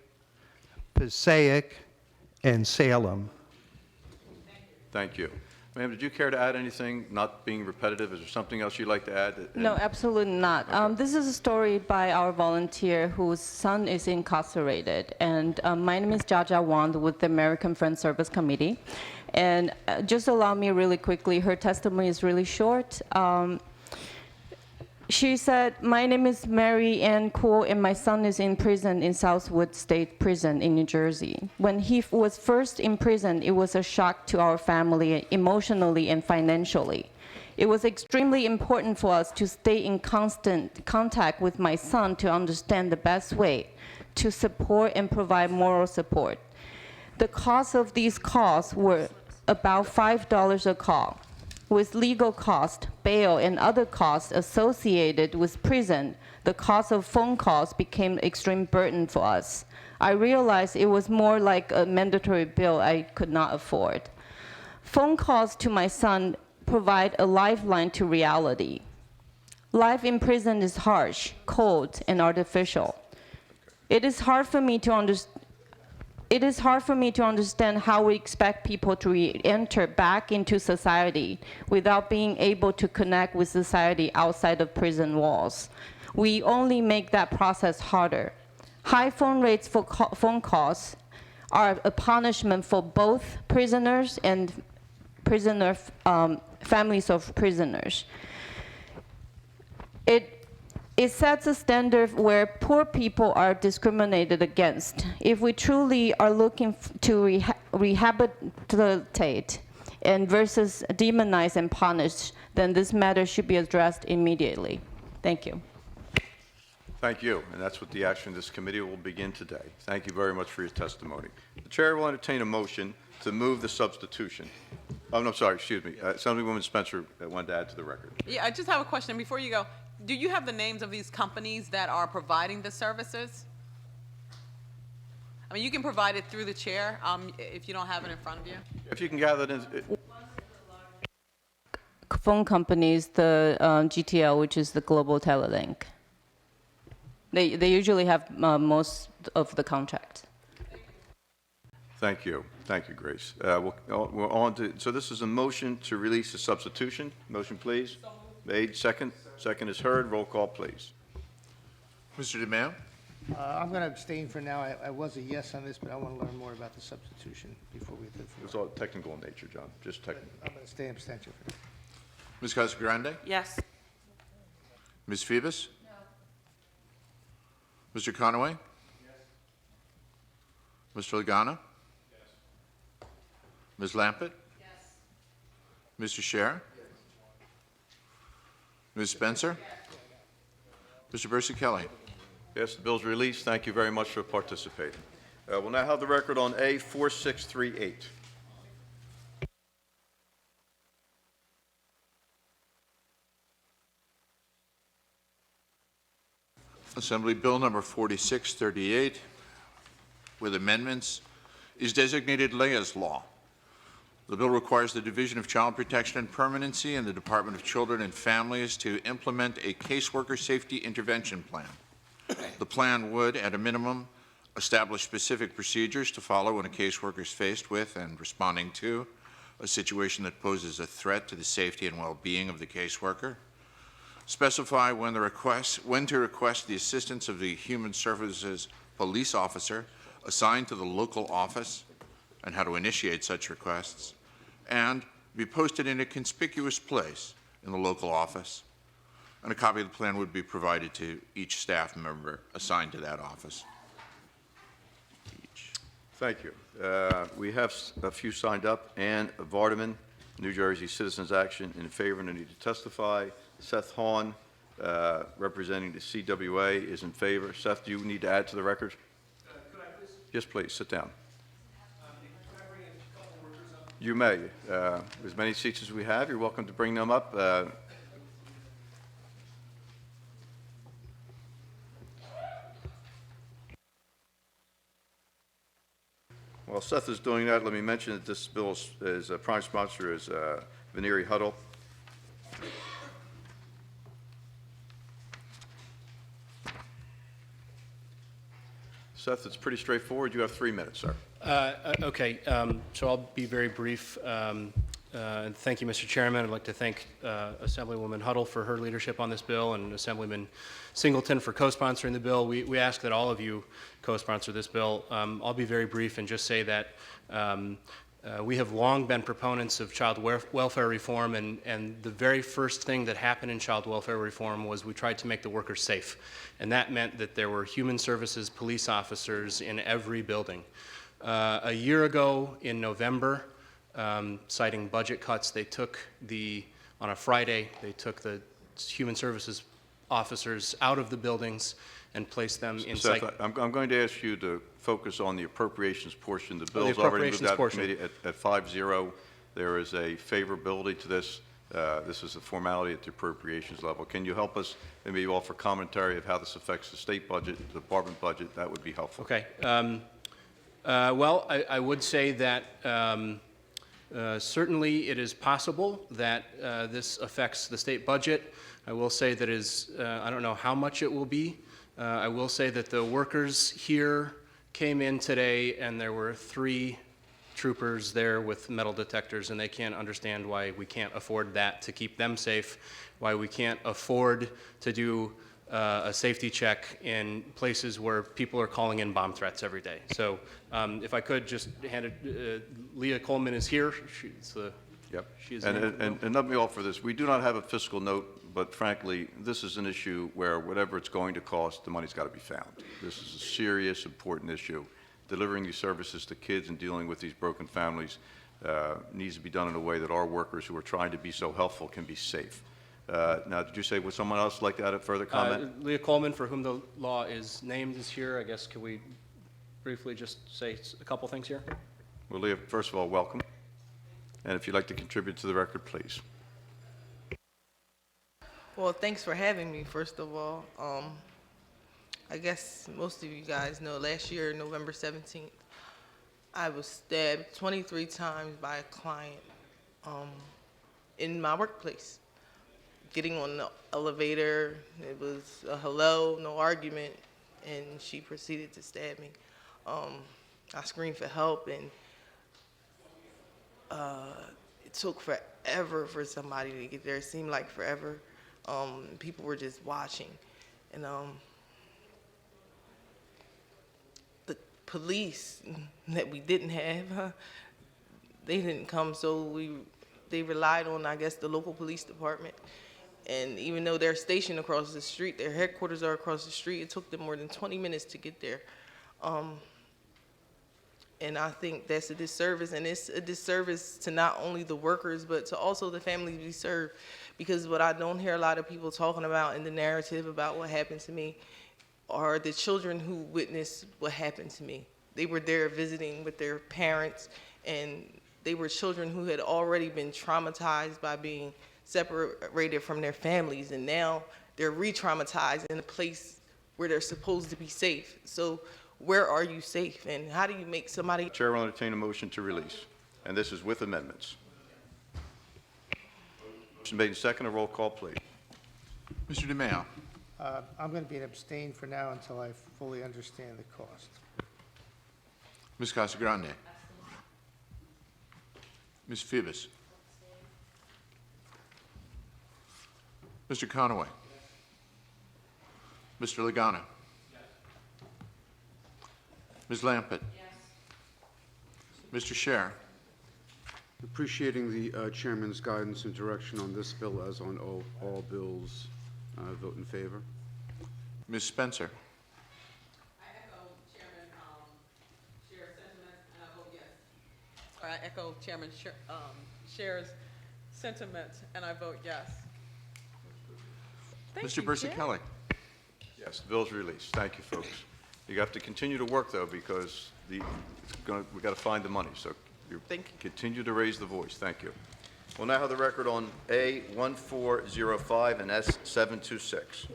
Passaic, and Salem. Thank you. Ma'am, did you care to add anything, not being repetitive? Is there something else you'd like to add? No, absolutely not. This is a story by our volunteer whose son is incarcerated. And my name is Jaja Wand with the American Friends Service Committee. And just allow me really quickly, her testimony is really short. She said, my name is Mary Ann Cool, and my son is in prison in Southwood State Prison in New Jersey. When he was first in prison, it was a shock to our family emotionally and financially. It was extremely important for us to stay in constant contact with my son to understand the best way to support and provide moral support. The cost of these calls were about $5 a call. With legal cost, bail, and other costs associated with prison, the cost of phone calls became an extreme burden for us. I realized it was more like a mandatory bill I could not afford. Phone calls to my son provide a lifeline to reality. Life in prison is harsh, cold, and artificial. It is hard for me to understand how we expect people to re-enter back into society without being able to connect with society outside of prison walls. We only make that process harder. High phone rates for phone calls are a punishment for both prisoners and families of prisoners. It sets a standard where poor people are discriminated against. If we truly are looking to rehabilitate and versus demonize and punish, then this matter should be addressed immediately. Thank you. Thank you, and that's what the action of this committee will begin today. Thank you very much for your testimony. The chair will entertain a motion to move the substitution. Oh, no, sorry, excuse me. Assemblywoman Spencer wanted to add to the record. Yeah, I just have a question before you go. Do you have the names of these companies that are providing the services? I mean, you can provide it through the chair if you don't have it in front of you. If you can gather it in. Phone companies, the GTL, which is the Global Telelink. They usually have most of the contract. Thank you. Thank you, Grace. We're on to, so this is a motion to release a substitution. Motion, please. Made. Second. Second is heard. Roll call, please. Mr. DeMaio? I'm going to abstain for now. I was a yes on this, but I want to learn more about the substitution before we do It's all technical in nature, John. Just technical. I'm going to stay abstention for now. Ms. Casagrande? Yes. Ms. Phoebus? No. Mr. Conaway? Yes. Mr. Lagana? Yes. Ms. Lampett? Yes. Mr. Scher? Yes. Ms. Spencer? Yes. Mr. Bersi-Kelly? Yes, the bill's released. Thank you very much for participating. We'll now have the record on A4638. Assembly Bill number 4638, with amendments, is designated Leah's Law. The bill requires the Division of Child Protection and Permanency and the Department of Children and Families to implement a caseworker safety intervention plan. The plan would, at a minimum, establish specific procedures to follow when a caseworker is faced with and responding to a situation that poses a threat to the safety and well-being of the caseworker, specify when to request the assistance of the Human Services police officer assigned to the local office and how to initiate such requests, and be posted in a conspicuous place in the local office, and a copy of the plan would be provided to each staff member assigned to that office. Thank you. We have a few signed up. Ann Vardaman, New Jersey Citizens Action, in favor and need to testify. Seth Hahn, representing the CWA, is in favor. Seth, do you need to add to the record? Could I please? Yes, please. Sit down. Can I bring in a couple workers up? You may. As many seats as we have, you're welcome to bring them up. While Seth is doing that, let me mention that this bill is prime sponsor is Veneri Huddle. Seth, it's pretty straightforward. You have 3 minutes, sir. Okay, so I'll be very brief. And thank you, Mr. Chairman. I'd like to thank Assemblywoman Huddle for her leadership on this bill and Assemblyman Singleton for co-sponsoring the bill. We ask that all of you co-sponsor this bill. I'll be very brief and just say that we have long been proponents of child welfare reform, and the very first thing that happened in child welfare reform was we tried to make the workers safe. And that meant that there were human services police officers in every building. A year ago in November, citing budget cuts, on a Friday, they took the human services officers out of the buildings and placed them in Seth, I'm going to ask you to focus on the appropriations portion. The bill's already moved appropriations out of portion. committee at 5-0. There is a favorability to this. This is a formality at the appropriations level. Can you help us and maybe offer commentary of how this affects the state budget, the department budget? That would be helpful. Okay. Well, I would say that certainly it is possible that this affects the state budget. I will say that I don't know how much it will be. I will say that the workers here came in today and there were 3 troopers there with metal detectors, and they can't understand why we can't afford that to keep them safe, why we can't afford to do a safety check in places where people are calling in bomb threats every day. So if I could just hand it, Leah Coleman is here. Yep. She is and let me offer this. We do not have a fiscal note, but frankly, this is an issue where whatever it's going to cost, the money's got to be found. This is a serious, important issue. Delivering these services to kids and dealing with these broken families needs to be done in a way that our workers who are trying to be so helpful can be safe. Now, did you say, would someone else like to add a further comment? Leah Coleman, for whom the law is named, is here. I guess, could we briefly just say a couple things here? Well, Leah, first of all, welcome. And if you'd like to contribute to the record, please. Well, thanks for having me, first of all. I guess most of you guys know last year, November 17th, I was stabbed 23 times by a client in my workplace. Getting on the elevator, it was a hello, no argument, and she proceeded to stab me. I screamed for help, and it took forever for somebody to get there. It seemed like forever. People were just watching, and the police that we didn't have, they didn't come, so they relied on, I guess, the local police department. And even though they're stationed across the street, their headquarters are across the street, it took them more than 20 minutes to get there. And I think that's a disservice, and it's a disservice to not only the workers, but to also the families we serve. Because what I don't hear a lot of people talking about in the narrative about what happened to me are the children who witnessed what happened to me. They were there visiting with their parents, and they were children who had already been traumatized by being separated from their families, and now they're re-traumatized in a place where they're supposed to be safe. So where are you safe, and how do you make somebody... Chair will entertain a motion to release, and this is with amendments. Motion made and second. A roll call, please. Mr. DeMaio. I'm going to be an abstain for now until I fully understand the cost. Ms. Casagrande. Ms. Phoebus. Mr. Conaway. Mr. Logano. Ms. Lampett. Mr. Scher. Appreciating the chairman's guidance and direction on this bill as on all bills Vote in favor. Ms. Spencer? I echo Chairman Scher's sentiments, and I vote yes. Thank Mr. you, Bursa Chair. Kelly? Yes, the bill's released. Thank you, folks. You have to continue to work, though, because we've got to find the money, so you continue to raise the voice. Thank you. We'll now have the record on A1405 and S726.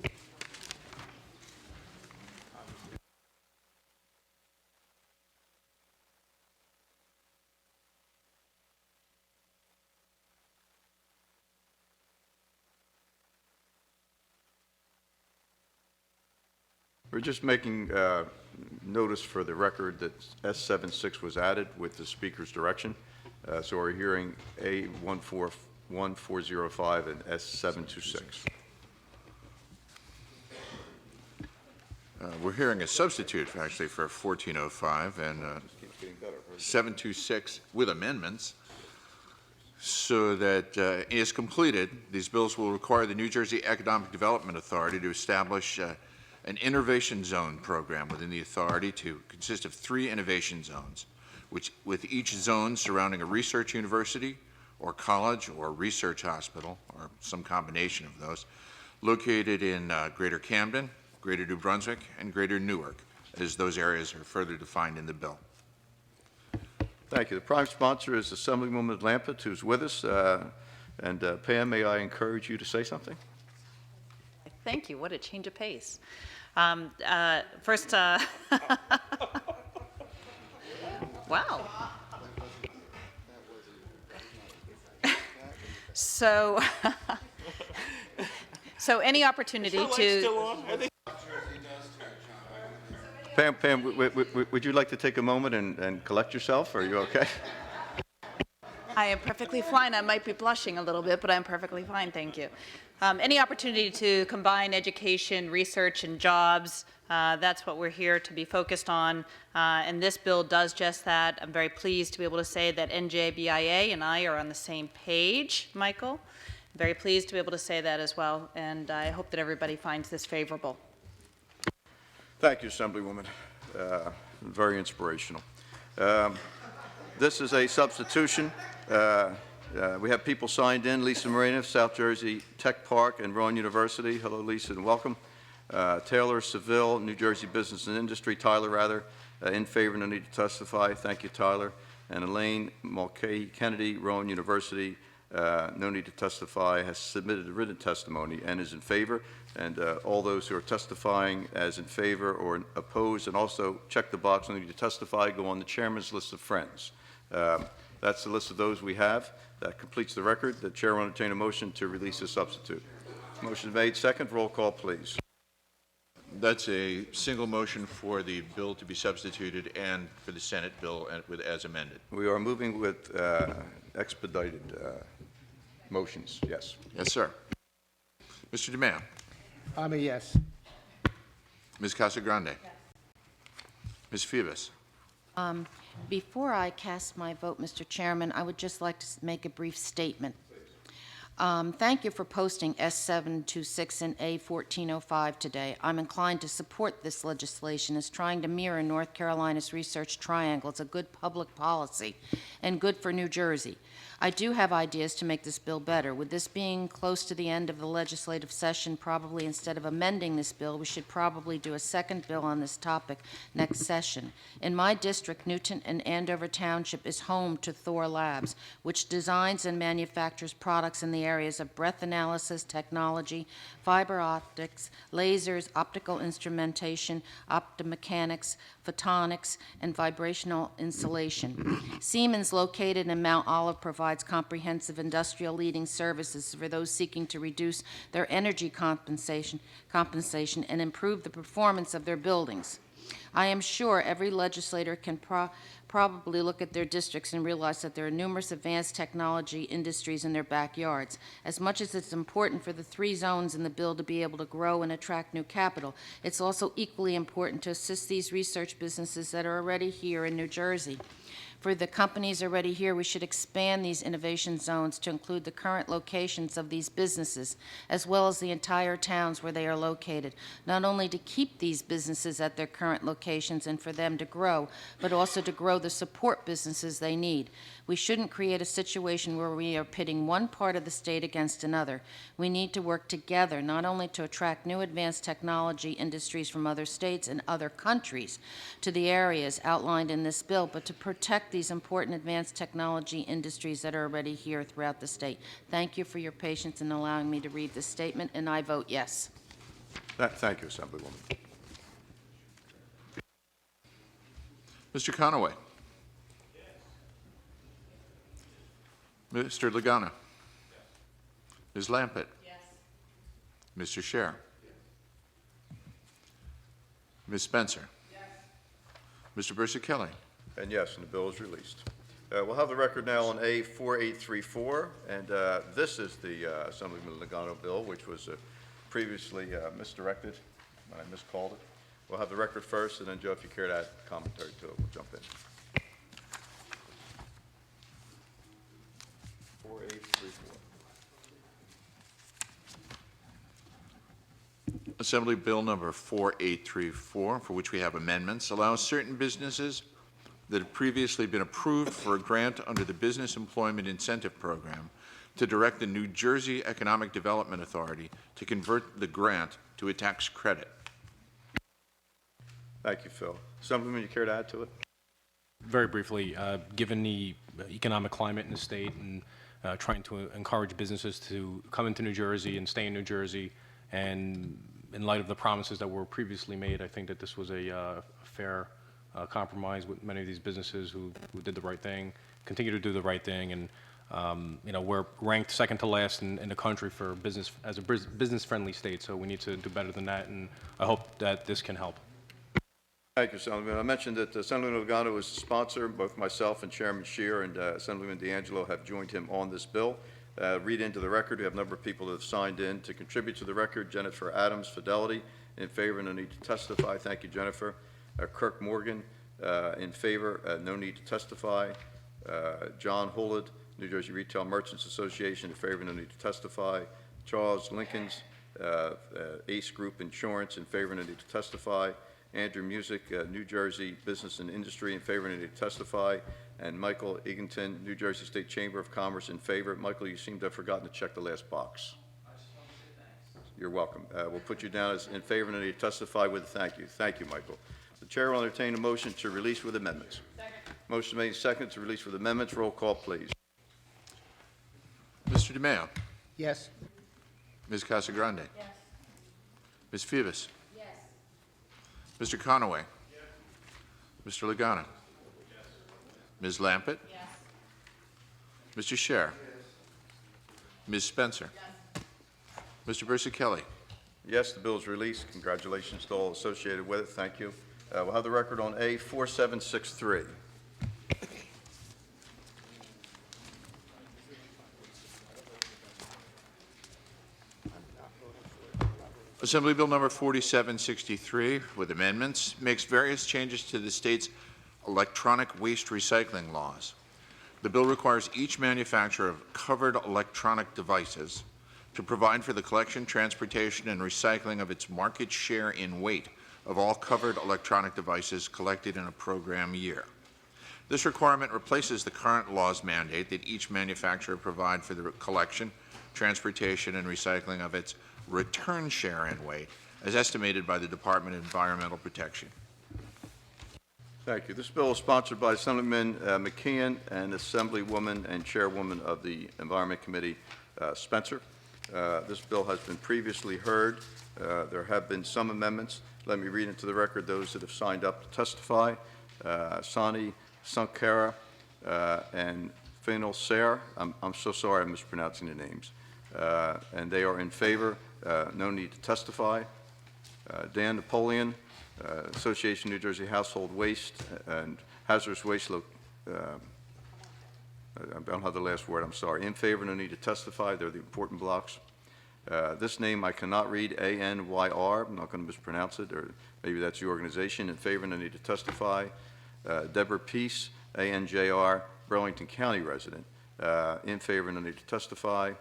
We're just making notice for the record that S76 was added with the speaker's direction. So we're hearing A1405 and S726. We're hearing a substitute, actually, for 1405 and 726 with amendments, so that as completed, these bills will require the New Jersey Economic Development Authority to establish an innovation zone program within the authority to consist of 3 innovation zones, which with each zone surrounding a research university or college or research hospital or some combination of those, located in Greater Camden, Greater New Brunswick, and Greater Newark, as those areas are further defined in the bill. Thank you. The prime sponsor is Assemblywoman Lampert, who's with us. And Pam, may I encourage you to say something? Thank you. What a change of pace. First, wow. So, so any opportunity to. Pam, would you like to take a moment and collect yourself? Are you okay? I am perfectly fine. I might be blushing a little bit, but I'm perfectly fine, thank you. Any opportunity to combine education, research, and jobs, that's what we're here to be focused on, and this bill does just that. I'm very pleased to be able to say that NJBIA and I are on the same page, Michael. I'm very pleased to be able to say that as well, and I hope that everybody finds this favorable. Thank you, Assemblywoman. Very inspirational. This is a substitution. We have people signed in. Lisa Moreno, South Jersey Tech Park and Rowan University. Hello, Lisa, and welcome. Taylor Seville, New Jersey Business and Industry. Tyler, rather, in favor, no need to testify. Thank you, Tyler. And Elaine Mulcahy Kennedy, Rowan University, no need to testify, has submitted a written testimony and is in favor. And all those who are testifying as in favor or opposed, and also check the box, no need to testify, go on the chairman's list of friends. That's the list of those we have. That completes the record. The chair will entertain a motion to release a substitute. Motion made. Second. Roll call, please. That's a single motion for the bill to be substituted and for the Senate bill as amended. We are moving with expedited motions. Yes. Yes, sir. Mr. DeMaio. I'm a yes. Ms. Casagrande. Yes. Ms. Phoebus. Before I cast my vote, Mr. Chairman, I would just like to make a brief statement. Thank you for posting S726 and A1405 today. I'm inclined to support this legislation as trying to mirror North Carolina's research triangle. It's a good public policy and good for New Jersey. I do have ideas to make this bill better. With this being close to the end of the legislative session, probably instead of amending this bill, we should probably do a second bill on this topic next session. In my district, Newton and Andover Township is home to Thor Labs, which designs and manufactures products in the areas of breath analysis, technology, fiber optics, lasers, optical instrumentation, optomechanics, photonics, and vibrational insulation. Siemens, located in Mount Olive, provides comprehensive industrial leading services for those seeking to reduce their energy compensation and improve the performance of their buildings. I am sure every legislator can probably look at their districts and realize that there are numerous advanced technology industries in their backyards. As much as it's important for the 3 zones in the bill to be able to grow and attract new capital, it's also equally important to assist these research businesses that are already here in New Jersey. For the companies already here, we should expand these innovation zones to include the current locations of these businesses, as well as the entire towns where they are located, not only to keep these businesses at their current locations and for them to grow, but also to grow the support businesses they need. We shouldn't create a situation where we are pitting one part of the state against another. We need to work together, not only to attract new advanced technology industries from other states and other countries to the areas outlined in this bill, but to protect these important advanced technology industries that are already here throughout the state. Thank you for your patience in allowing me to read this statement, and I vote yes. Thank you, Assemblywoman. Mr. Conaway. Mr. Lagana. Ms. Lampett. Mr. Scher. Ms. Spencer. Mr. Bursa-Kelly. And yes, and the bill is released. We'll have the record now on A4834, and this is the Assemblyman Logano bill, which was previously misdirected when I miscalled it. We'll have the record first, and then, Joe, if you care to add commentary to it, we'll jump in. 4834. Assembly Bill Number 4834, for which we have amendments, allows certain businesses that have previously been approved for a grant under the Business Employment Incentive Program to direct the New Jersey Economic Development Authority to convert the grant to a tax credit. Thank you, Phil. Assemblyman, you care to add to it? Very briefly, given the economic climate in the state and trying to encourage businesses to come into New Jersey and stay in New Jersey, and in light of the promises that were previously made, I think that this was a fair compromise with many of these businesses who did the right thing, continue to do the right thing, and you know, we're ranked second to last in the country for business as a business-friendly state, so we need to do better than that, and I hope that this can help. Thank you, Assemblyman. I mentioned that Assemblyman Logano is the sponsor. Both myself and Chairman Scheer and Assemblyman D'Angelo have joined him on this bill. Read into the record, we have a number of people that have signed in to contribute to the record. Jennifer Adams, Fidelity, in favor, no need to testify. Thank you, Jennifer. Kirk Morgan, in favor, no need to testify. John Hullid, New Jersey Retail Merchants Association, in favor, no need to testify. Charles Lincolns, Ace Group Insurance, in favor, no need to testify. Andrew Music, New Jersey Business and Industry, in favor, no need to testify. And Michael Eganton, New Jersey State Chamber of Commerce, in favor. Michael, you seem to have forgotten to check the last box. I just want to say thanks. You're welcome. We'll put you down as in favor, no need to testify with a thank you. Thank you, Michael. The chair will entertain a motion to release with amendments. Second. Motion made second to release with amendments. Roll call, please. Mr. DeMaio. Yes. Ms. Casagrande. Yes. Ms. Phoebus. Yes. Mr. Conaway. Mr. Lagana. Ms. Lampett. Yes. Mr. Scher. Ms. Spencer. Mr. Bursa-Kelly. Yes, the bill is released. Congratulations to all associated with it. Thank you. We'll have the record on A4763. Assembly Bill Number 4763, with amendments, makes various changes to the state's electronic waste recycling laws. The bill requires each manufacturer of covered electronic devices to provide for the collection, transportation, and recycling of its market share in weight of all covered electronic devices collected in a program year. This requirement replaces the current law's mandate that each manufacturer provide for the collection, transportation, and recycling of its return share in weight, as estimated by the Department of Environmental Protection. Thank you. This bill is sponsored by Assemblyman McKeon and Assemblywoman and Chairwoman of the Environment Committee, Spencer. This bill has been previously heard. There have been some amendments. Let me read into the record those that have signed up to testify. Sani Sankara and Fainal Ser. I'm so sorry I'm mispronouncing the names. And they are in favor. No need to testify. Dan Napoleon, Association New Jersey Household Waste and Hazardous Waste, I don't have the last word, I'm sorry. In favor, no need to testify. They're the important blocks. This name I cannot read, A-N-Y-R. I'm not going to mispronounce it, or maybe that's the organization. In favor, no need to testify. Deborah Peace, ANJR, Burlington County resident. In favor, no need to testify.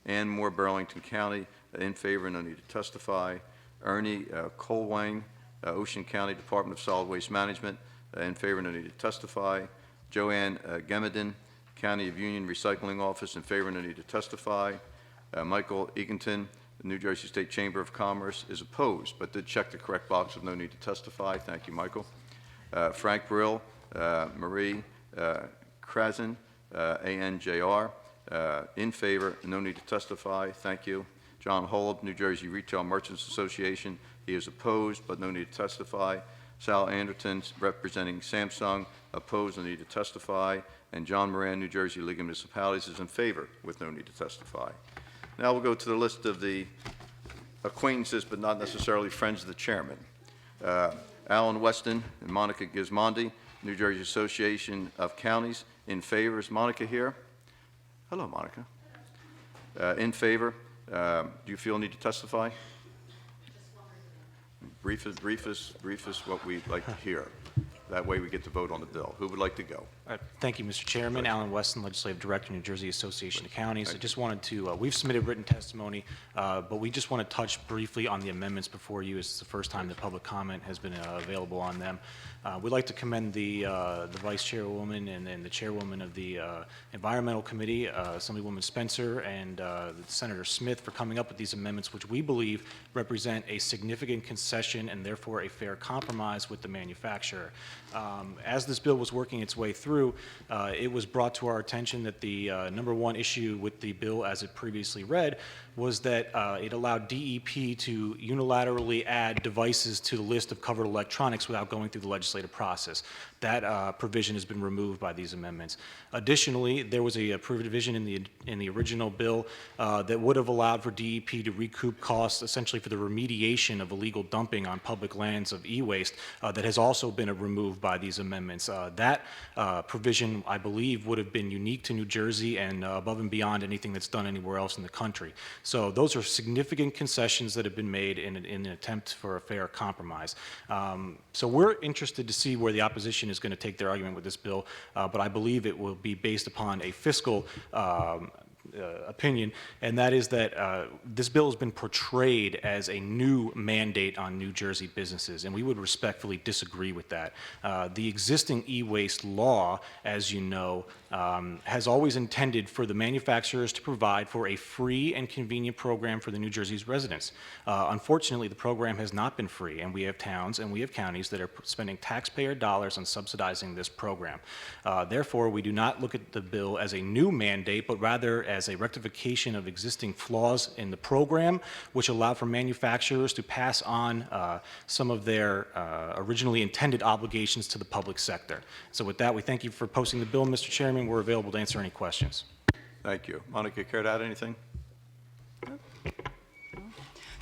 Ann Moore, Burlington County, in favor, no need to testify. Ernie Colwang, Ocean County Department of Solid Waste Management, in favor, no need to testify. Joanne Gemedin, County of Union Recycling Office, in favor, no need to testify. Michael Eganton, the New Jersey State Chamber of Commerce, is opposed, but did check the correct box of no need to testify. Thank you, Michael. Frank Brill, Marie Krasen, ANJR, in favor, no need to testify. Thank you. John Holub, New Jersey Retail Merchants Association, he is opposed, but no need to testify. Sal Anderton, representing Samsung, opposed, no need to testify. And John Moran, New Jersey League of Municipalities, is in favor with no need to testify. Now we'll go to the list of the acquaintances, but not necessarily friends of the chairman. Alan Weston and Monica Gismondi, New Jersey Association of Counties, in favor. Is Monica here? Hello, Monica. In favor. Do you feel need to testify? Brief is what we'd like to hear. That way we get to vote on the bill. Who would like to go? Thank you, Mr. Chairman. Alan Weston, Legislative Director, New Jersey Association of Counties. I just wanted to, we've submitted written testimony, but we just want to touch briefly on the amendments before you. It's the first time that public comment has been available on them. We'd like to commend the Vice Chairwoman and the Chairwoman of the Environmental Committee, Assemblywoman Spencer, and Senator Smith for coming up with these amendments, which we believe represent a significant concession and therefore a fair compromise with the manufacturer. As this bill was working its way through, it was brought to our attention that the number one issue with the bill as it previously read was that it allowed DEP to unilaterally add devices to the list of covered electronics without going through the legislative process. That provision has been removed by these amendments. Additionally, there was a provision in the original bill that would have allowed for DEP to recoup costs essentially for the remediation of illegal dumping on public lands of e-waste that has also been removed by these amendments. That provision, I believe, would have been unique to New Jersey and above and beyond anything that's done anywhere else in the country. So those are significant concessions that have been made in an attempt for a fair compromise. So we're interested to see where the opposition is going to take their argument with this bill, but I believe it will be based upon a fiscal opinion, and that is that this bill has been portrayed as a new mandate on New Jersey businesses, and we would respectfully disagree with that. The existing e-waste law, as you know, has always intended for the manufacturers to provide for a free and convenient program for the New Jersey's residents. Unfortunately, the program has not been free, and we have towns and we have counties that are spending taxpayer dollars on subsidizing this program. Therefore, we do not look at the bill as a new mandate, but rather as a rectification of existing flaws in the program, which allow for manufacturers to pass on some of their originally intended obligations to the public sector. So with that, we thank you for posting the bill, Mr. Chairman. We're available to answer any questions. Thank you. Monica, care to add anything?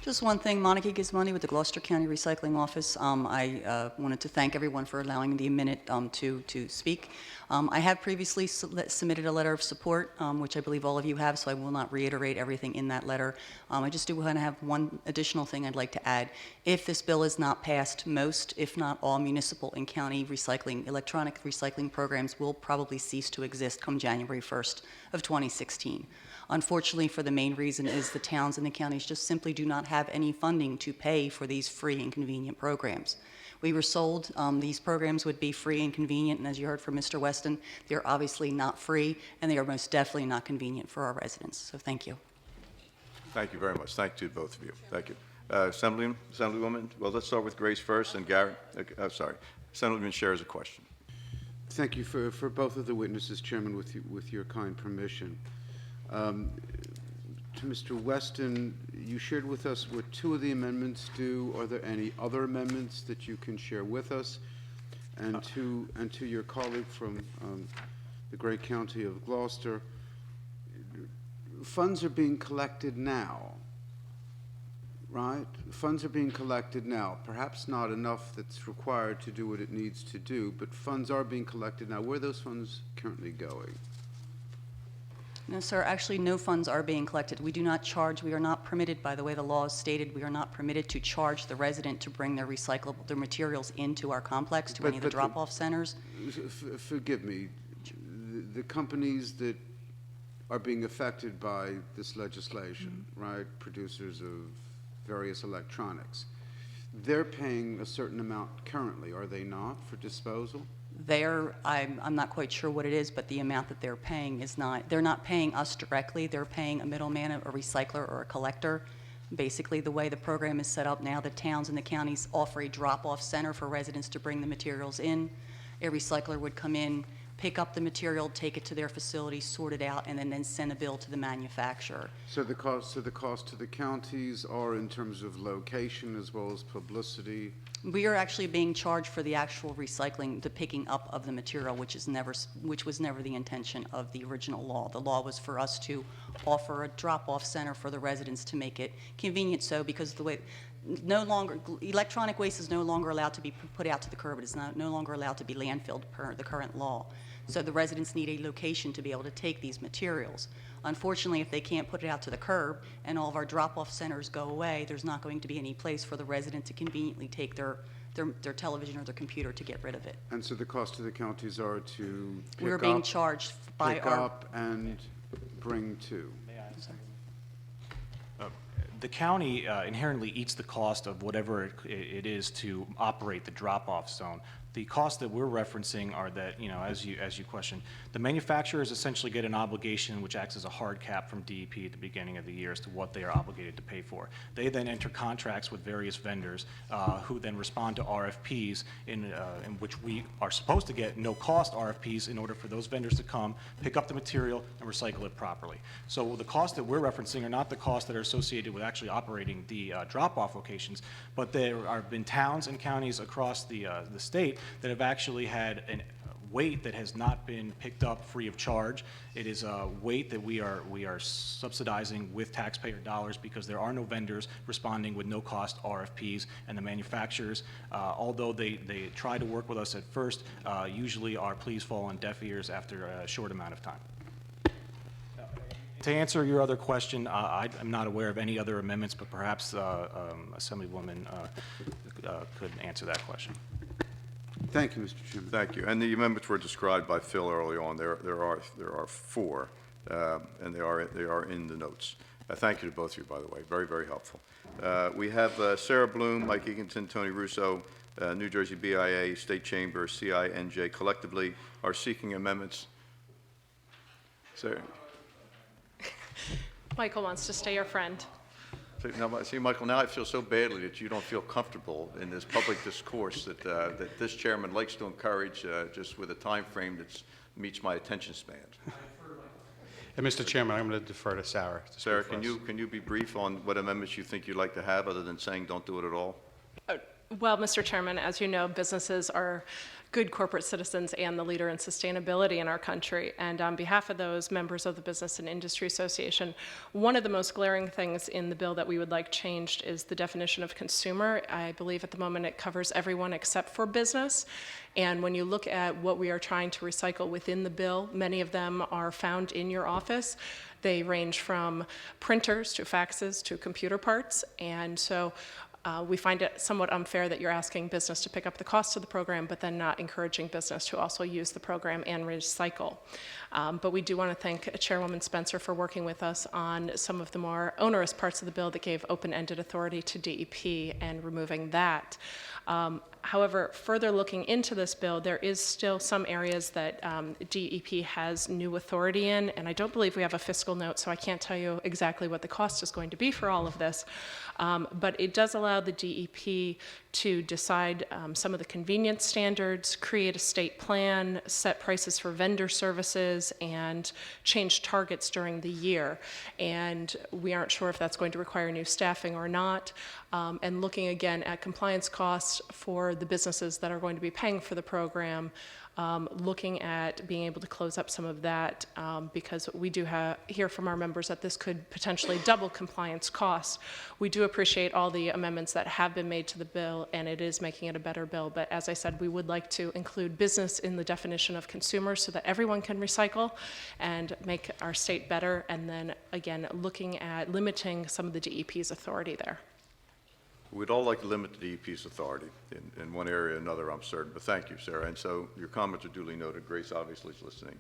Just one thing, Monica Gismondi with the Gloucester County Recycling Office. I wanted to thank everyone for allowing me a minute to speak. I have previously submitted a letter of support, which I believe all of you have, so I will not reiterate everything in that letter. I just do want to have one additional thing I'd like to add. If this bill is not passed, most, if not all, municipal and county recycling, electronic recycling programs will probably cease to exist come January 1st of 2016. Unfortunately, for the main reason is the towns and the counties just simply do not have any funding to pay for these free and convenient programs. We were sold these programs would be free and convenient, and as you heard from Mr. Weston, they're obviously not free, and they are most definitely not convenient for our residents. So thank you. Thank you very much. Thank you to both of you. Thank you. Assemblywoman, well, let's start with Grace first, and Garrett, sorry. Assemblyman Scher has a question. Thank you for both of the witnesses, Chairman, with your kind permission. To Mr. Weston, you shared with us what two of the amendments do. Are there any other amendments that you can share with us? And to your colleague from the great county of Gloucester, funds are being collected now, right? Funds are being collected now. Perhaps not enough that's required to do what it needs to do, but funds are being collected now. Where are those funds currently going? No, sir, actually, no funds are being collected. We do not charge, we are not permitted, by the way the law is stated, we are not permitted to charge the resident to bring their recyclable, their materials into our complex, to any of the drop-off centers. Forgive me, the companies that are being affected by this legislation, right, producers of various electronics, they're paying a certain amount currently, are they not, for disposal? I'm not quite sure what it is, but the amount that they're paying is not, they're not paying us directly, they're paying a middleman, a recycler or a collector. Basically, the way the program is set up now, the towns and the counties offer a drop-off center for residents to bring the materials in. A recycler would come in, pick up the material, take it to their facility, sort it out, and then send a bill to the manufacturer. So the cost to the counties are in terms of location as well as publicity? We are actually being charged for the actual recycling, the picking up of the material, which was never the intention of the original law. The law was for us to offer a drop-off center for the residents to make it convenient, so because the way electronic waste is no longer allowed to be put out to the curb. It is no longer allowed to be landfilled per the current law. So the residents need a location to be able to take these materials. Unfortunately, if they can't put it out to the curb and all of our drop-off centers go away, there's not going to be any place for the resident to conveniently take their television or their computer to get rid of it. And so the cost to the counties are to We're being charged by pick our... up and bring to. The county inherently eats the cost of whatever it is to operate the drop-off zone. The costs that we're referencing are that, you know, as you questioned, the manufacturers essentially get an obligation which acts as a hard cap from DEP at the beginning of the year as to what they are obligated to pay for. They then enter contracts with various vendors who then respond to RFPs in which we are supposed to get no-cost RFPs in order for those vendors to come, pick up the material, and recycle it properly. So the costs that we're referencing are not the costs that are associated with actually operating the drop-off locations, but there have been towns and counties across the state that have actually had a weight that has not been picked up free of charge. It is a weight that we are subsidizing with taxpayer dollars because there are no vendors responding with no-cost RFPs, and the manufacturers, although they try to work with us at first, usually our pleas fall on deaf ears after a short amount of time. To answer your other question, I'm not aware of any other amendments, but perhaps Assemblywoman could answer that question. Thank you, Mr. Chairman. Thank you. And the amendments were described by Phil early on. There are four, and they are in the notes. Thank you to both of you, by the way. Very, very helpful. We have Sarah Bloom, Mike Eganton, Tony Russo, New Jersey BIA, State Chamber, CINJ collectively are seeking amendments. Sarah. Michael wants to stay your friend. See, Michael, now I feel so badly that you don't feel comfortable in this public discourse that this chairman likes to encourage just with a time frame that meets my attention span. And Mr. Chairman, I'm going to defer to Sarah. Sarah, can you be brief on what amendments you think you'd like to have other than saying don't do it at all? Well, Mr. Chairman, as you know, businesses are good corporate citizens and the leader in sustainability in our country. And on behalf of those members of the Business and Industry Association, one of the most glaring things in the bill that we would like changed is the definition of consumer. I believe at the moment it covers everyone except for business. And when you look at what we are trying to recycle within the bill, many of them are found in your office. They range from printers to faxes to computer parts. And so we find it somewhat unfair that you're asking business to pick up the cost of the program, but then not encouraging business to also use the program and recycle. But we do want to thank Chairwoman Spencer for working with us on some of the more onerous parts of the bill that gave open-ended authority to DEP and removing that. However, further looking into this bill, there is still some areas that DEP has new authority in, and I don't believe we have a fiscal note, so I can't tell you exactly what the cost is going to be for all of this. But it does allow the DEP to decide some of the convenience standards, create a state plan, set prices for vendor services, and change targets during the year. And we aren't sure if that's going to require new staffing or not. And looking again at compliance costs for the businesses that are going to be paying for the program, looking at being able to close up some of that because we do hear from our members that this could potentially double compliance costs. We do appreciate all the amendments that have been made to the bill bill, and it is making it a better bill. But as I said, we would like to include business in the definition of consumers so that everyone can recycle and make our state better, and then, again, looking at limiting some of the DEP's authority there. We'd all like to limit the DEP's authority in one area or another, I'm certain, but thank you, Sarah. And so your comments are duly noted. Grace obviously is listening.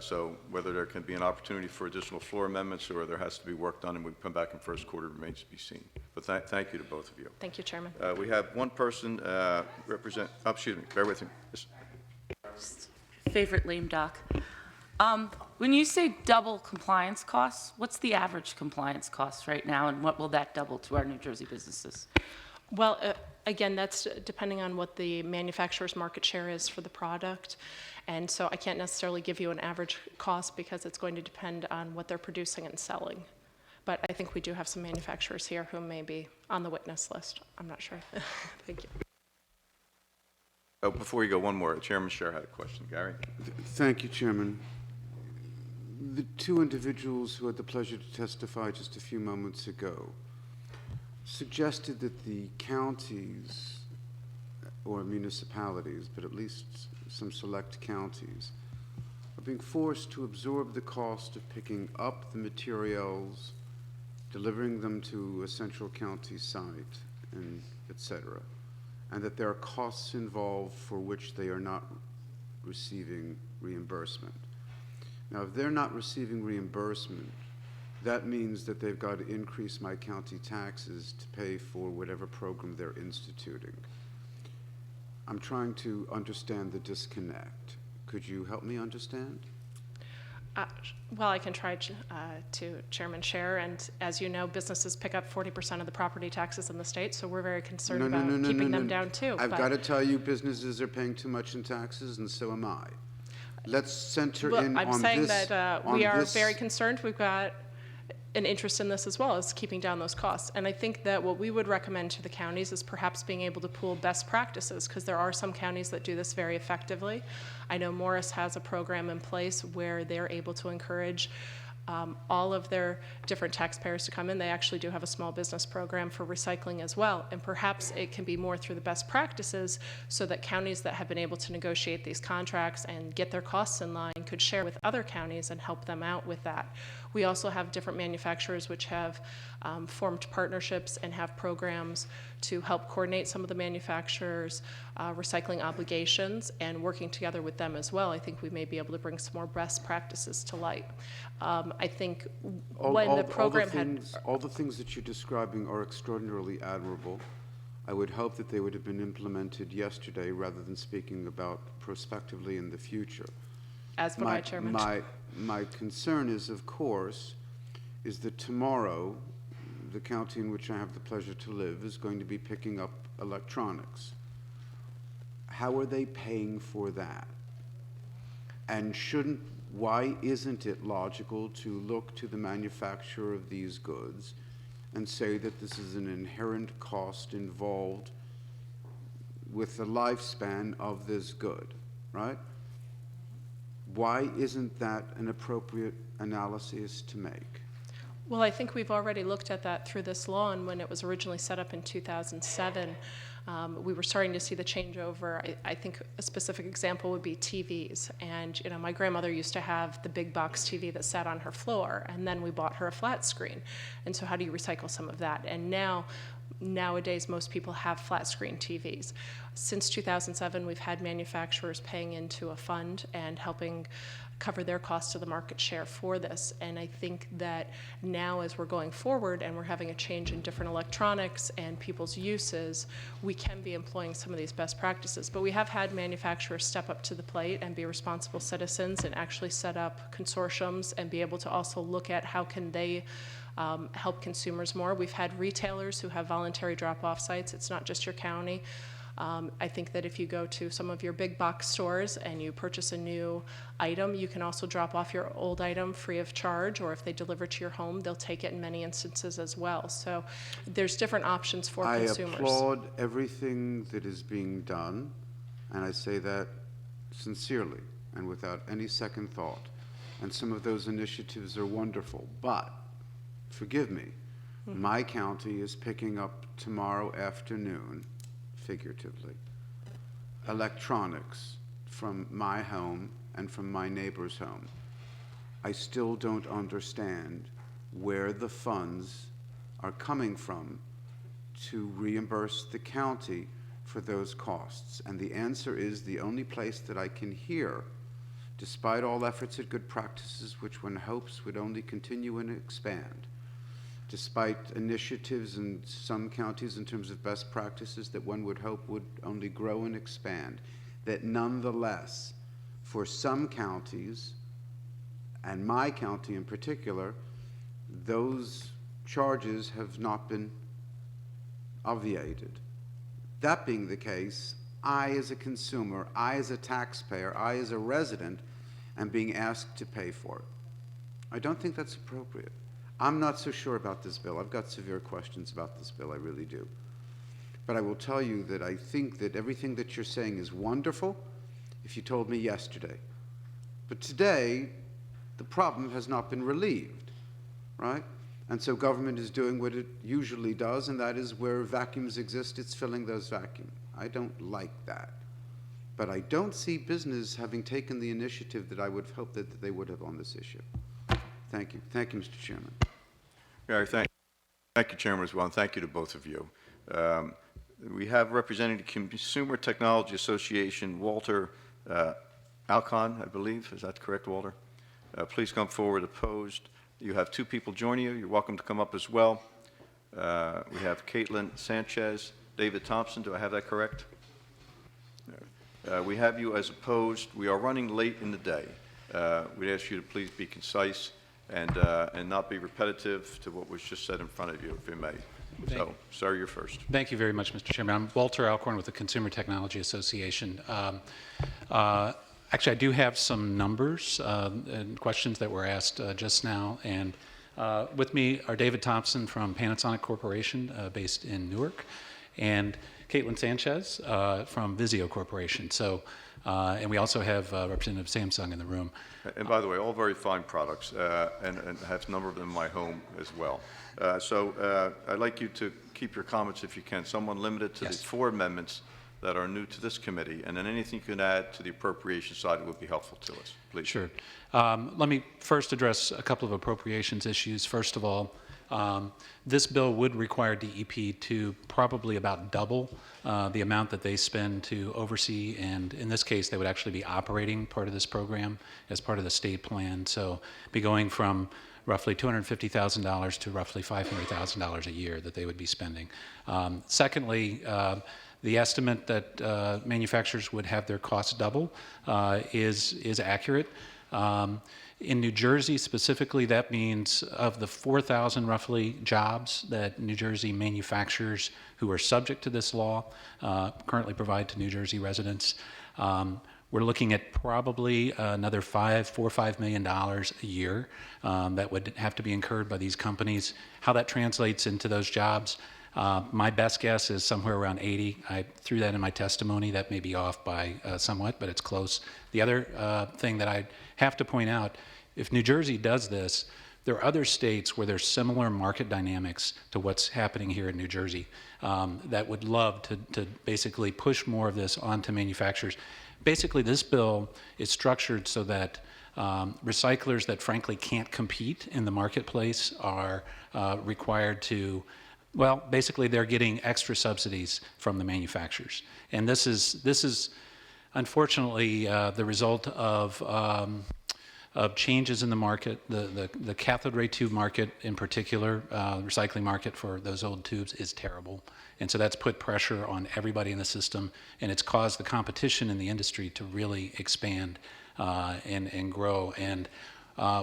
So whether there can be an opportunity for additional floor amendments or there has to be work done and we come back in first quarter remains to be seen. But thank you to both of you. Thank you, Chairman. We have one person excuse me, bear with me. Favorite lame duck. When you say double compliance costs, what's the average compliance cost right now, and what will that double to our New Jersey businesses? Well, again, that's depending on what the manufacturer's market share is for the product. And so I can't necessarily give you an average cost because it's going to depend on what they're producing and selling. But I think we do have some manufacturers here who may be on the witness list. I'm not sure. Thank you. Oh, before you go, one more. Chairman Scher had a question. Gary? Thank you, Chairman. The two individuals who had the pleasure to testify just a few moments ago suggested that the counties or municipalities, but at least some select counties, are being forced to absorb the cost of picking up the materials, delivering them to a central county site, and et cetera, and that there are costs involved for which they are not receiving reimbursement. Now, if they're not receiving reimbursement, that means that they've got to increase my county taxes to pay for whatever program they're instituting. I'm trying to understand the disconnect. Could you help me understand? Well, I can try to Chairman Scher, and as you know, businesses pick up 40% of the property taxes in the state, so we're very concerned about keeping them down too. I've got to tell you, businesses are paying too much in taxes, and so am I. Let's center in on this. I'm saying that we are very concerned. We've got an interest in this as well as keeping down those costs. And I think that what we would recommend to the counties is perhaps being able to pool best practices, because there are some counties that do this very effectively. I know Morris has a program in place where they're able to encourage all of their different taxpayers to come in. They actually do have a small business program for recycling as well. And perhaps it can be more through the best practices so that counties that have been able to negotiate these contracts and get their costs in line could share with other counties and help them out with that. We also have different manufacturers which have formed partnerships and have programs to help coordinate some of the manufacturers' recycling obligations, and working together with them as well. I think we may be able to bring some more best practices to light. I think when the program all the things that you're describing are extraordinarily admirable. I would hope that they would have been implemented yesterday rather than speaking about prospectively in the future. As for my Chairman. My concern is, of course, is that tomorrow, the county in which I have the pleasure to live is going to be picking up electronics. How are they paying for that? And why isn't it logical to look to the manufacturer of these goods and say that this is an inherent cost involved with the lifespan of this good, right? Why isn't that an appropriate analysis to make? Well, I think we've already looked at that through this law, and when it was originally set up in 2007, we were starting to see the changeover. I think a specific example would be TVs. And you know, my grandmother used to have the big box TV that sat on her floor, and then we bought her a flat screen. And so how do you recycle some of that? And nowadays, most people have flat screen TVs. Since 2007, we've had manufacturers paying into a fund and helping cover their cost of the market share for this. And I think that now, as we're going forward and we're having a change in different electronics and people's uses, we can be employing some of these best practices. But we have had manufacturers step up to the plate and be responsible citizens and actually set up consortiums and be able to also look at how can they help consumers more. We've had retailers who have voluntary drop-off sites. It's not just your county. I think that if you go to some of your big box stores and you purchase a new item, you can also drop off your old item free of charge, or if they deliver to your home, they'll take it in many instances as well. So there's different options for consumers. I applaud everything that is being done, and I say that sincerely and without any second thought. And some of those initiatives are wonderful, but forgive me, my county is picking up tomorrow afternoon figuratively, electronics from my home and from my neighbor's home, I still don't understand where the funds are coming from to reimburse the county for those costs. And the answer is the only place that I can hear, despite all efforts at good practices, which one hopes would only continue and expand, despite initiatives in some counties in terms of best practices that one would hope would only grow and expand, that nonetheless, for some counties, and my county in particular, those charges have not been obviated. That being the case, I as a consumer, I as a taxpayer, I as a resident am being asked to pay for it. I don't think that's appropriate. I'm not so sure about this bill. I've got severe questions about this bill, I really do. But I will tell you that I think that everything that you're saying is wonderful if you told me yesterday. But today, the problem has not been relieved, right? And so government is doing what it usually does, and that is where vacuums exist, it's filling those vacuums. I don't like that. But I don't see business having taken the initiative that I would have hoped that they would have on this issue. Thank you. Thank you, Mr. Chairman. Gary, thank you, Chairman, as well, and thank you to both of you. We have representing the Consumer Technology Association, Walter Alcon, I believe. Is that correct, Walter? Please come forward opposed. You have two people joining you. You're welcome to come up as well. We have Caitlin Sanchez, David Thompson. Do I have that correct? We have you as opposed. We are running late in the day. We'd ask you to please be concise and not be repetitive to what was just said in front of you, if you may. So, sir, you're first. Thank you very much, Mr. Chairman. I'm Walter Alcorn with the Consumer Technology Association. Actually, I do have some numbers and questions that were asked just now. And with me are David Thompson from Panasonic Corporation, based in Newark, and Caitlin Sanchez from Vizio Corporation. So, and we also have Representative Samsung in the room. And by the way, all very fine products, and have a number of them in my home as well. So I'd like you to keep your comments, if you can, somewhat limited to the 4 amendments that are new to this committee, and then anything you can add to the appropriation side would be helpful to us, please. Sure. Let me first address a couple of appropriations issues. First of all, this bill would require DEP to probably about double the amount that they spend to oversee, and in this case, they would actually be operating part of this program as part of the state plan. So be going from roughly $250,000 to roughly $500,000 a year that they would be spending. Secondly, the estimate that manufacturers would have their costs double is accurate. In New Jersey specifically, that means of the 4,000 roughly jobs that New Jersey manufacturers who are subject to this law currently provide to New Jersey residents, we're looking at probably another $4 or $5 million a year that would have to be incurred by these companies. How that translates into those jobs, my best guess is somewhere around 80. I threw that in my testimony. That may be off by somewhat, but it's close. The other thing that I have to point out, if New Jersey does this, there are other states where there's similar market dynamics to what's happening here in New Jersey that would love to basically push more of this onto manufacturers. Basically, this bill is structured so that recyclers that frankly can't compete in the marketplace are required to, well, basically they're getting extra subsidies from the manufacturers. And this is unfortunately the result of changes in the market. The cathode ray tube market in particular, recycling market for those old tubes is terrible. And so that's put pressure on everybody in the system, and it's caused the competition in the industry to really expand and grow. And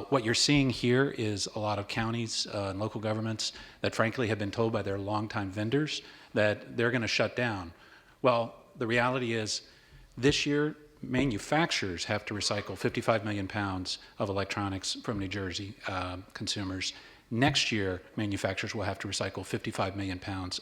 what you're seeing here is a lot of counties and local governments that frankly have been told by their longtime vendors that they're going to shut down. Well, the reality is this year, manufacturers have to recycle 55 million pounds of electronics from New Jersey consumers. Next year, manufacturers will have to recycle 55 million pounds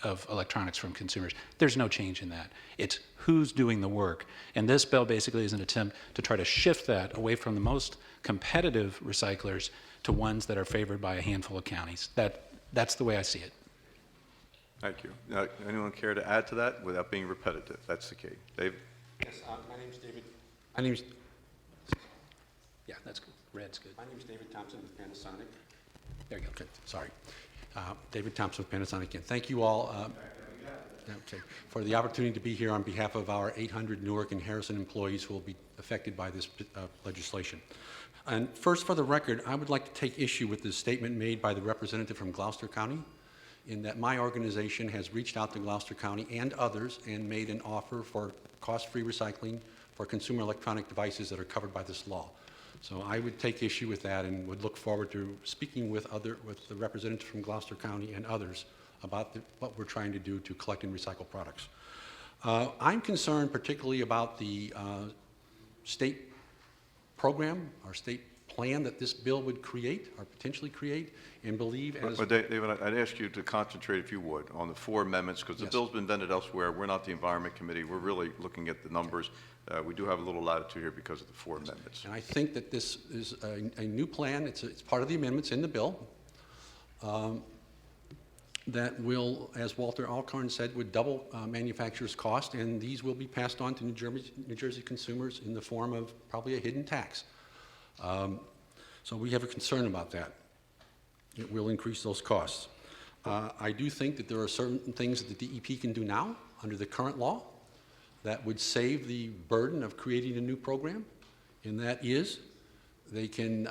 of electronics from consumers. There's no change in that. It's who's doing the work. And this bill basically is an attempt to try to shift that away from the most competitive recyclers to ones that are favored by a handful of counties. That's the way I see it. Thank you. Anyone care to add to that without being repetitive? That's the key. David? Yes, my name's David. My name's, yeah, that's good. Red's good. My name's David Thompson with Panasonic. There you go, good, sorry. David Thompson with Panasonic, and thank you all for the opportunity to be here on behalf of our 800 Newark and Harrison employees who will be affected by this legislation. And first, for the record, I would like to take issue with the statement made by the representative from Gloucester County, in that my organization has reached out to Gloucester County and others and made an offer for cost-free recycling for consumer electronic devices that are covered by this law. So I would take issue with that and would look forward to speaking with the representatives from Gloucester County and others about what we're trying to do to collect and recycle products. I'm concerned particularly about the state program, our state plan that this bill would create or potentially create, and believe as... But David, I'd ask you to concentrate, if you would, on the 4 amendments, because the bill's been vetted elsewhere. We're not the Environment Committee. We're really looking at the numbers. We do have a little latitude here because of the 4 amendments. And I think that this is a new plan. It's part of the amendments in the bill that will, as Walter Alcorn said, would double manufacturers' cost, and these will be passed on to New Jersey consumers in the form of probably a hidden tax. So we have a concern about that. It will increase those costs. I do think that there are certain things that the DEP can do now under the current law that would save the burden of creating a new program, and that is they can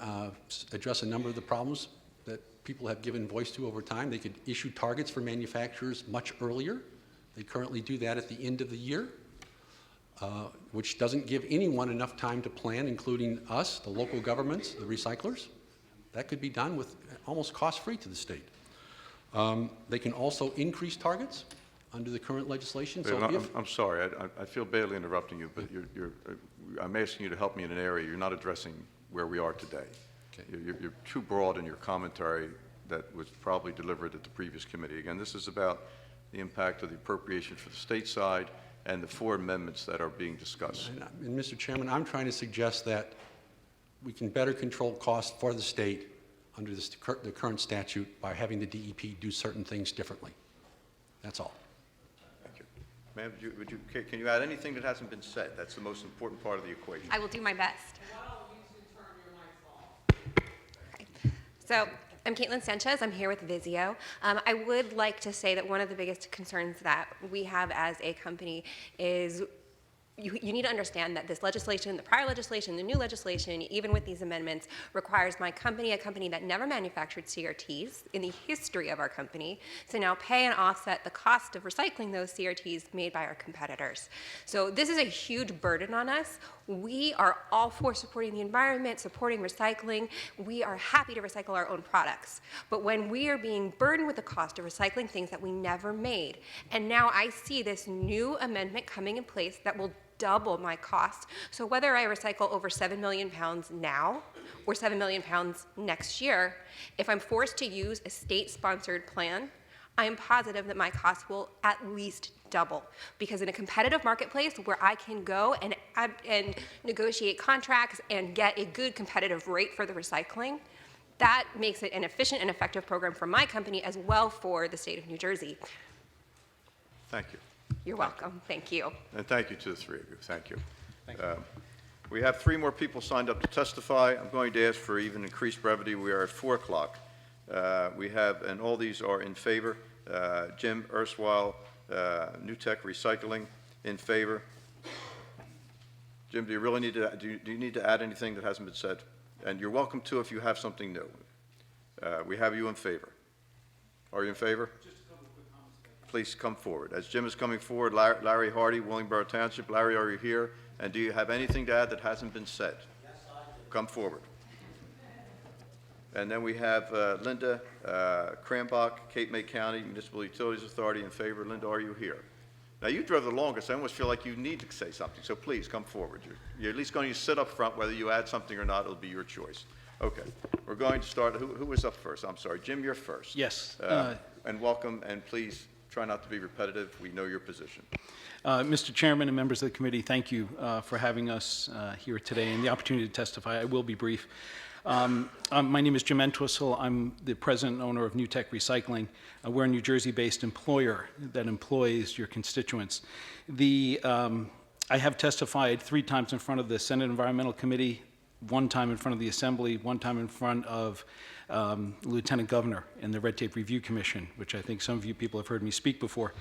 address a number of the problems that people have given voice to over time. They could issue targets for manufacturers much earlier. They currently do that at the end of the year, which doesn't give anyone enough time to plan, including us, the local governments, the recyclers. That could be done with almost cost-free to the state. They can also increase targets under the current legislation. So I'm sorry, I feel badly interrupting you, but I'm asking you to help me in an area you're not addressing where we are today. Okay. You're too broad in your commentary that was probably delivered at the previous committee. Again, this is about the impact of the appropriation for the state side and the 4 amendments that are being discussed. And Mr. Chairman, I'm trying to suggest that we can better control costs for the state under the current statute by having the DEP do certain things differently. That's all. Thank you. Ma'am, can you add anything that hasn't been said? That's the most important part of the equation. I will do my best. Okay. So I'm Caitlin Sanchez. I'm here with Vizio. I would like to say that one of the biggest concerns that we have as a company is you need to understand that this legislation, the prior legislation, the new legislation, even with these amendments, requires my company, a company that never manufactured CRTs in the history of our company, to now pay and offset the cost of recycling those CRTs made by our competitors. So this is a huge burden on us. We are all for supporting the environment, supporting recycling. We are happy to recycle our own products. But when we are being burdened with the cost of recycling things that we never made, and now I see this new amendment coming in place that will double my cost. So whether I recycle over 7 million pounds now or 7 million pounds next year, if I'm forced to use a state-sponsored plan, I am positive that my cost will at least double. Because in a competitive marketplace where I can go and negotiate contracts and get a good competitive rate for the recycling, that makes it an efficient and effective program for my company as well for the state of New Jersey. Thank you. You're welcome. Thank you. And thank you to the 3 of you. Thank you. We have 3 more people signed up to testify. I'm going to ask for even increased brevity. We are at 4 o'clock. We have, and all these are in favor. Jim Erstwhile, New Tech Recycling, in favor. Jim, do you really need to, do you need to add anything that hasn't been said? And you're welcome to if you have something new. We have you in favor. Are you in favor? Please come forward. As Jim is coming forward, Larry Hardy, Willingboro Township. Larry, are you here? And do you have anything to add that hasn't been said? Yes, I do. Come forward. And then we have Linda Krambach, Cape May County Municipal Utilities Authority, in favor. Linda, are you here? Now, you drove the longest. I almost feel like you need to say something, so please come forward. You're at least going to sit up front. Whether you add something or not, it'll be your choice. Okay. We're going to start. Who was up first? I'm sorry. Jim, you're first. Yes. And welcome, and please try not to be repetitive. We know your position. Mr. Chairman and members of the committee, thank you for having us here today and the opportunity to testify. I will be brief. My name is Jim Entwistle. I'm the president and owner of New Tech Recycling. We're a New Jersey-based employer that employs your constituents. I have testified 3 times in front of the Senate Environmental Committee, 1 time in front of the Assembly, 1 time in front of Lieutenant Governor in the Red Tape Review Commission, which I think some of you people have heard me speak before.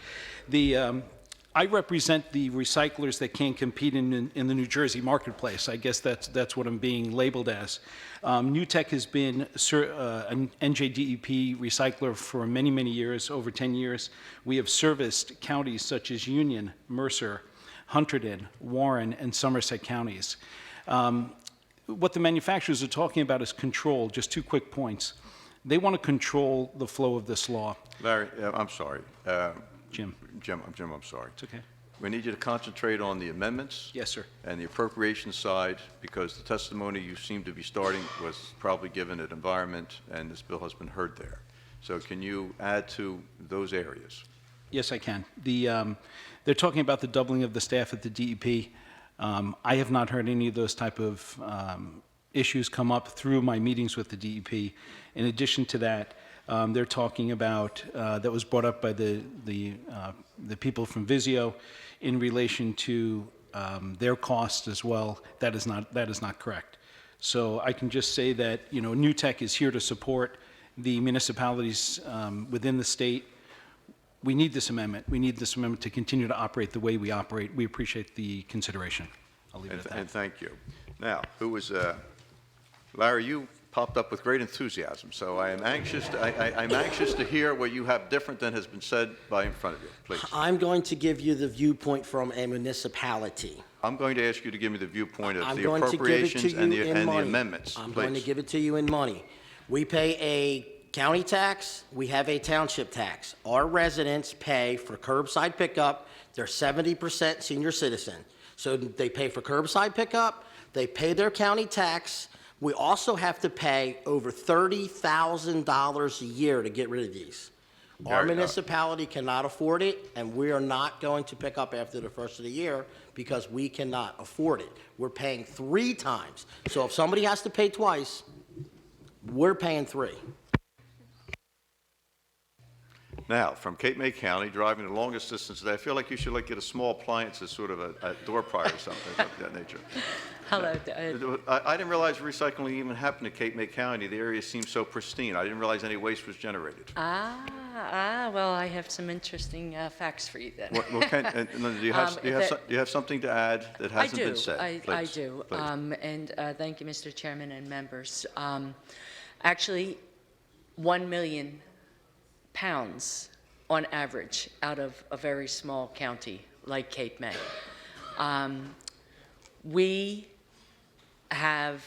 I represent the recyclers that can't compete in the New Jersey marketplace. I guess that's what I'm being labeled as. New Tech has been an NJDEP recycler for many, many years, over 10 years. We have serviced counties such as Union, Mercer, Hunterdon, Warren, and Somerset counties. What the manufacturers are talking about is control. Just 2 quick points. They want to control the flow of this law. Larry, I'm sorry. Jim. Jim, I'm sorry. It's okay. We need you to concentrate on the amendments. Yes, sir. And the appropriation side, because the testimony you seem to be starting was probably given at environment, and this bill has been heard there. So can you add to those areas? Yes, I can. They're talking about the doubling of the staff at the DEP. I have not heard any of those type of issues come up through my meetings with the DEP. In addition to that, they're talking about, that was brought up by the people from Vizio in relation to their costs as well. That is not correct. So I can just say that, New Tech is here to support the municipalities within the state. We need this amendment. We need this amendment to continue to operate the way we operate. We appreciate the consideration. I'll leave it at that. And thank you. Now, Larry, you popped up with great enthusiasm, so I'm anxious to hear what you have different than has been said by in front of you, please. I'm going to give you the viewpoint from a municipality. I'm going to ask you to give me the viewpoint of I'm the going to give it to appropriations and you the in money. amendments, I'm please. going to give it to you in money. We pay a county tax, we have a township tax. Our residents pay for curbside pickup. They're 70% senior citizen. So they pay for curbside pickup, they pay their county tax. We also have to pay over $30,000 a year to get rid of these. Our municipality cannot afford it, and we are not going to pick up after the first of the year because we cannot afford it. We're paying 3 times. So if somebody has to pay twice, we're paying 3. Now, from Cape May County, driving the longest distance today, I feel like you should get a small appliance as sort of a door prior or something of that nature. Hello. I didn't realize recycling even happened in Cape May County. The area seems so pristine. I didn't realize any waste was generated. Well, I have some interesting facts for you then. Linda, do you have something to add that hasn't been said? I do. And thank you, Mr. Chairman and members. Actually, 1 million pounds on average out of a very small county like Cape May. We have,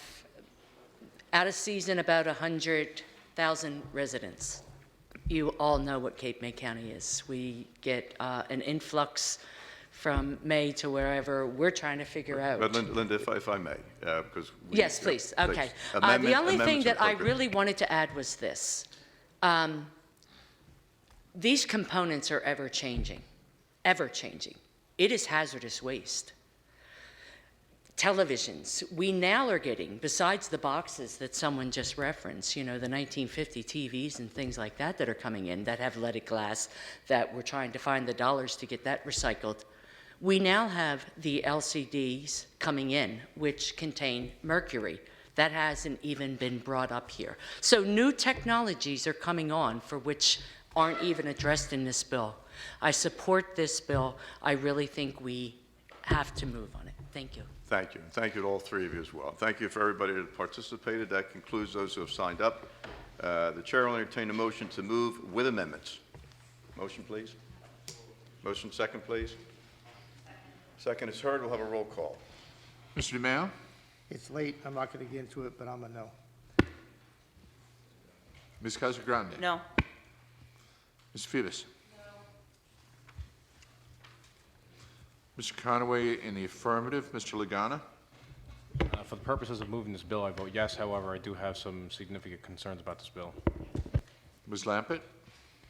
out of season, about 100,000 residents. You all know what Cape May County is. We get an influx from May to wherever. We're trying to figure out. But Linda, if I may, because yes, please. Okay. The only thing that I really wanted to add was this. These components are ever changing, ever changing. It is hazardous waste. Televisions, we now are getting, besides the boxes that someone just referenced, the 1950 TVs and things like that that are coming in that have leaded glass, that we're trying to find the dollars to get that recycled. We now have the LCDs coming in, which contain mercury. That hasn't even been brought up here. So new technologies are coming on for which aren't even addressed in this bill. I support this bill. I really think we have to move on it. Thank you. Thank you. And thank you to all 3 of you as well. Thank you for everybody that participated. That concludes those who have signed up. The chair will entertain a motion to move with amendments. Motion, please. Motion second, please. Second is heard. We'll have a roll call. Mr. DeMaio? It's late, I'm not going to get into it, but I'm a no. Ms. Casagrande? No. Ms. Phoebus? Mr. Conaway in the affirmative. Mr. Lagana? For the purposes of moving this bill, I vote yes. However, I do have some significant concerns about this bill. Ms. Lampert?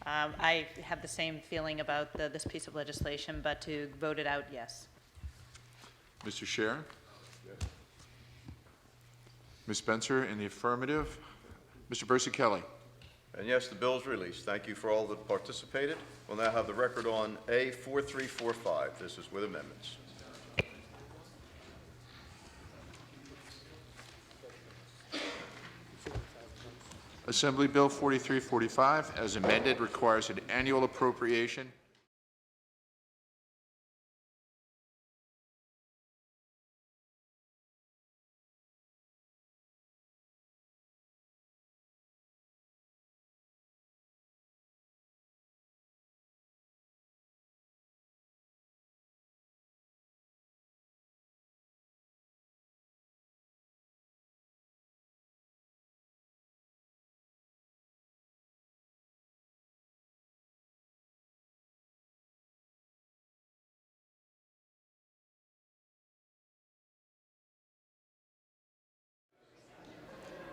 I have the same feeling about this piece of legislation, but to vote it out, yes. Mr. Sharon? Ms. Spencer in the affirmative. Mr. Bersi-Kelly. And yes, the bill is released. Thank you for all that participated. We'll now have the record on A4345. This is with amendments. Assembly Bill 4345, as amended, requires an annual appropriation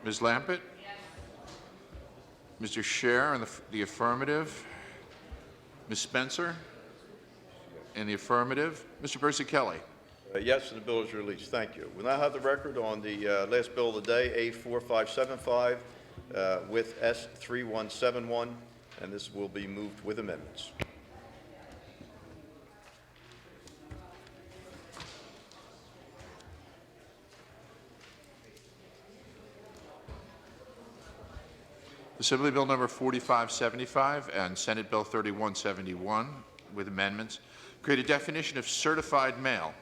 Ms. Lampert? Mr. Scher in the affirmative. Ms. Spencer in the affirmative. Mr. Bersi-Kelly. Yes, the bill is released. Thank you. We'll now have the record on the last bill of the day, A4575, with S3171, and this will be moved with amendments. Assembly Bill number 4575 and Senate Bill 3171 with amendments create a definition of certified mail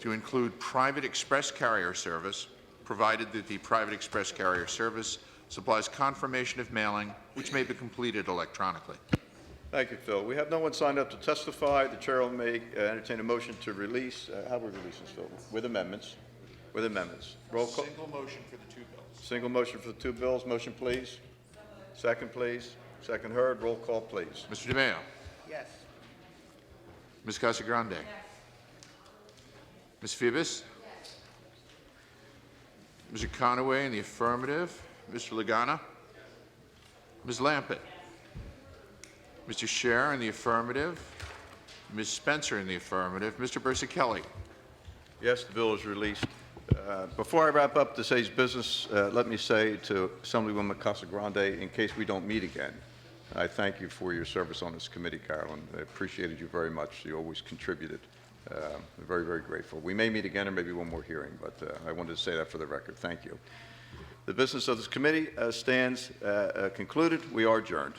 to include private express carrier service, provided that the private express carrier service supplies confirmation of mailing, which may be completed electronically. Thank you, Phil. We have no one signed up to testify. The chair will entertain a motion to release. How do we release this, Phil? With amendments. With amendments. Roll call. Single motion for the two bills. Single motion for the two bills. Motion, please. Second, please. Second heard. Roll call, please. Mr. DeMaio. Yes. Ms. Casagrande. Yes. Ms. Phoebus. Yes. Mr. Conaway in the affirmative. Mr. Lagana. Ms. Lampert. Mr. Scher in the affirmative. Ms. Spencer in the affirmative. Mr. Bersi-Kelly. Yes, the bill is released. Before I wrap up today's business, let me say to Assemblywoman Casagrande, in case we don't meet again, I thank you for your service on this committee, Carolyn. I appreciated you very much. You always contributed. I'm very, very grateful. We may meet again or maybe one more hearing, but I wanted to say that for the record. Thank you. The business of this committee stands concluded. We are adjourned.